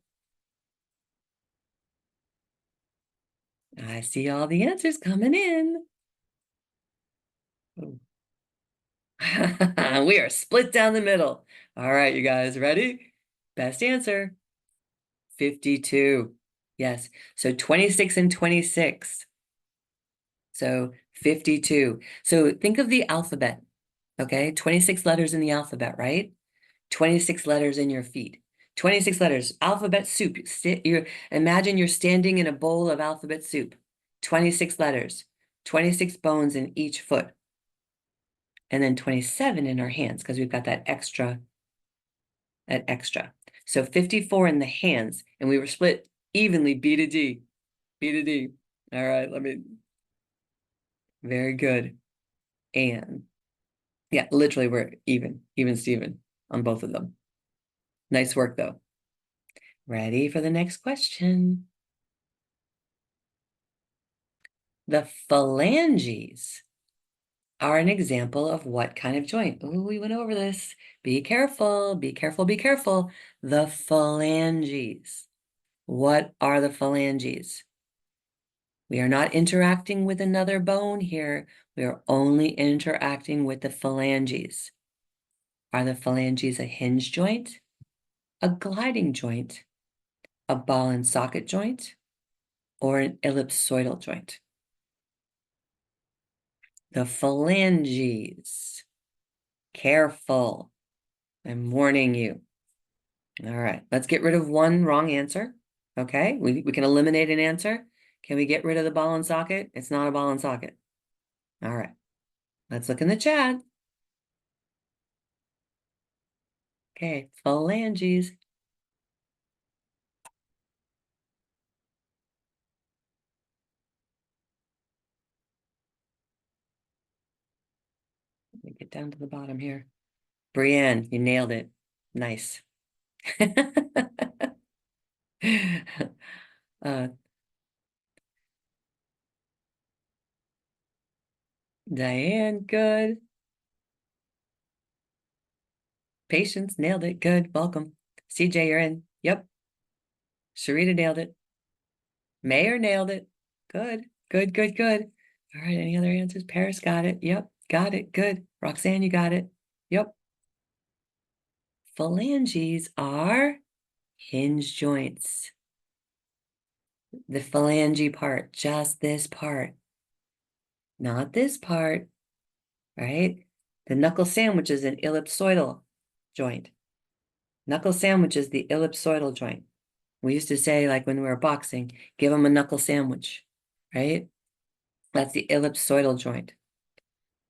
I see all the answers coming in. We are split down the middle. All right, you guys, ready? Best answer, 52. Yes, so 26 and 26. So 52. So think of the alphabet, okay? 26 letters in the alphabet, right? 26 letters in your feet. 26 letters, alphabet soup. Imagine you're standing in a bowl of alphabet soup. 26 letters, 26 bones in each foot. And then 27 in our hands, because we've got that extra. So 54 in the hands, and we were split evenly, B to D. B to D. All right, very good. And Yeah, literally we're even Steven on both of them. Nice work though. Ready for the next question. The phalanges are an example of what kind of joint? Oh, we went over this. Be careful, be careful, be careful. The phalanges. What are the phalanges? We are not interacting with another bone here. We are only interacting with the phalanges. Are the phalanges a hinge joint, a gliding joint, a ball and socket joint, or an ellipsoidal joint? The phalanges. Careful. I'm warning you. All right, let's get rid of one wrong answer. Okay, we can eliminate an answer. Can we get rid of the ball and socket? It's not a ball and socket. All right, let's look in the chat. Okay, phalanges. Let me get down to the bottom here. Brienne, you nailed it. Nice. uh, Diane, good. Patience, nailed it. Good, welcome. CJ, you're in. Yep. Sharita nailed it. Mayor nailed it. Good, good, good, good. All right, any other answers? Paris got it. Yep, got it. Good. Roxanne, you got it. Yep. Phalanges are hinge joints. The phalange part, just this part, not this part, right? The knuckle sandwich is an ellipsoidal joint. Knuckle sandwich is the ellipsoidal joint. We used to say, like when we were boxing, give them a knuckle sandwich, right? That's the ellipsoidal joint.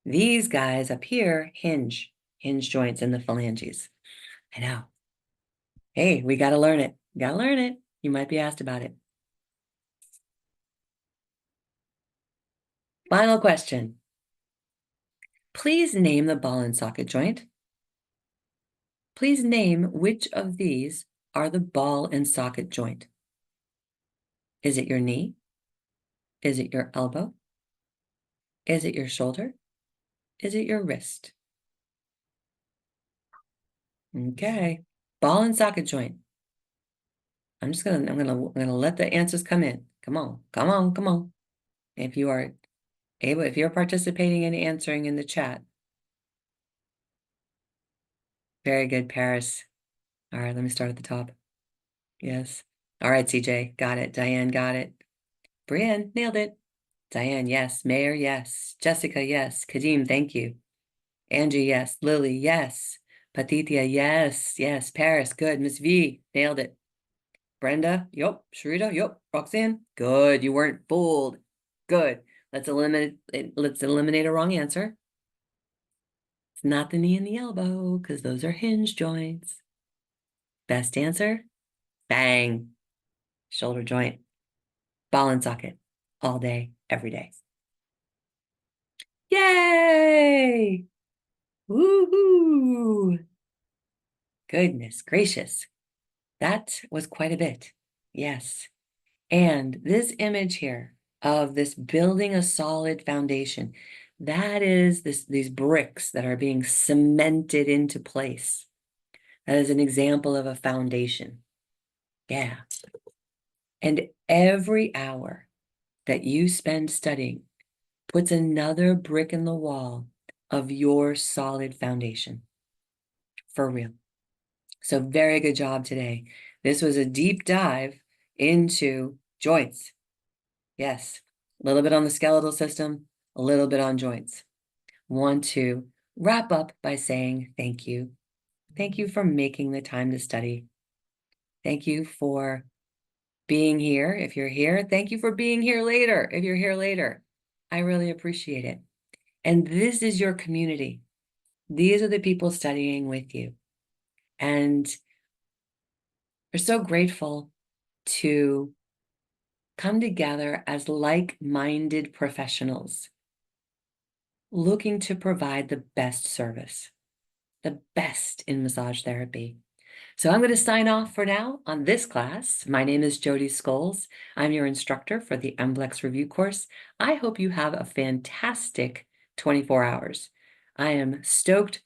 These guys up here, hinge joints in the phalanges. I know. Hey, we got to learn it. Got to learn it. You might be asked about it. Final question. Please name the ball and socket joint. Please name which of these are the ball and socket joint. Is it your knee? Is it your elbow? Is it your shoulder? Is it your wrist? Okay. Ball and socket joint. I'm gonna let the answers come in. Come on, come on, come on. If you are able, if you're participating and answering in the chat. Very good, Paris. All right, let me start at the top. Yes. All right, CJ, got it. Diane, got it. Brienne, nailed it. Diane, yes. Mayor, yes. Jessica, yes. Kadeem, thank you. Angie, yes. Lily, yes. Patithia, yes. Yes. Paris, good. Miss V, nailed it. Brenda, yep. Sharita, yep. Roxanne, good. You weren't fooled. Good. Let's eliminate a wrong answer. It's not the knee and the elbow, because those are hinge joints. Best answer? Bang. Shoulder joint. Ball and socket. All day, every day. Yay! Woohoo! Goodness gracious. That was quite a bit. Yes. And this image here of this building a solid foundation, that is these bricks that are being cemented into place. That is an example of a foundation. Yeah. And every hour that you spend studying puts another brick in the wall of your solid foundation. For real. So very good job today. This was a deep dive into joints. Yes, a little bit on the skeletal system, a little bit on joints. Want to wrap up by saying thank you. Thank you for making the time to study. Thank you for being here. If you're here, thank you for being here later. If you're here later, I really appreciate it. And this is your community. These are the people studying with you. And we're so grateful to come together as like-minded professionals looking to provide the best service, the best in massage therapy. So I'm going to sign off for now on this class. My name is Jodi Scholes. I'm your instructor for the MBLEx review course. I hope you have a fantastic 24 hours. I am stoked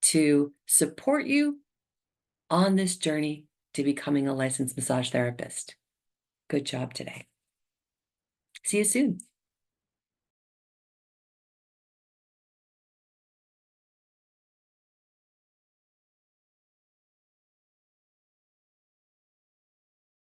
to support you on this journey to becoming a licensed massage therapist. Good job today. See you soon.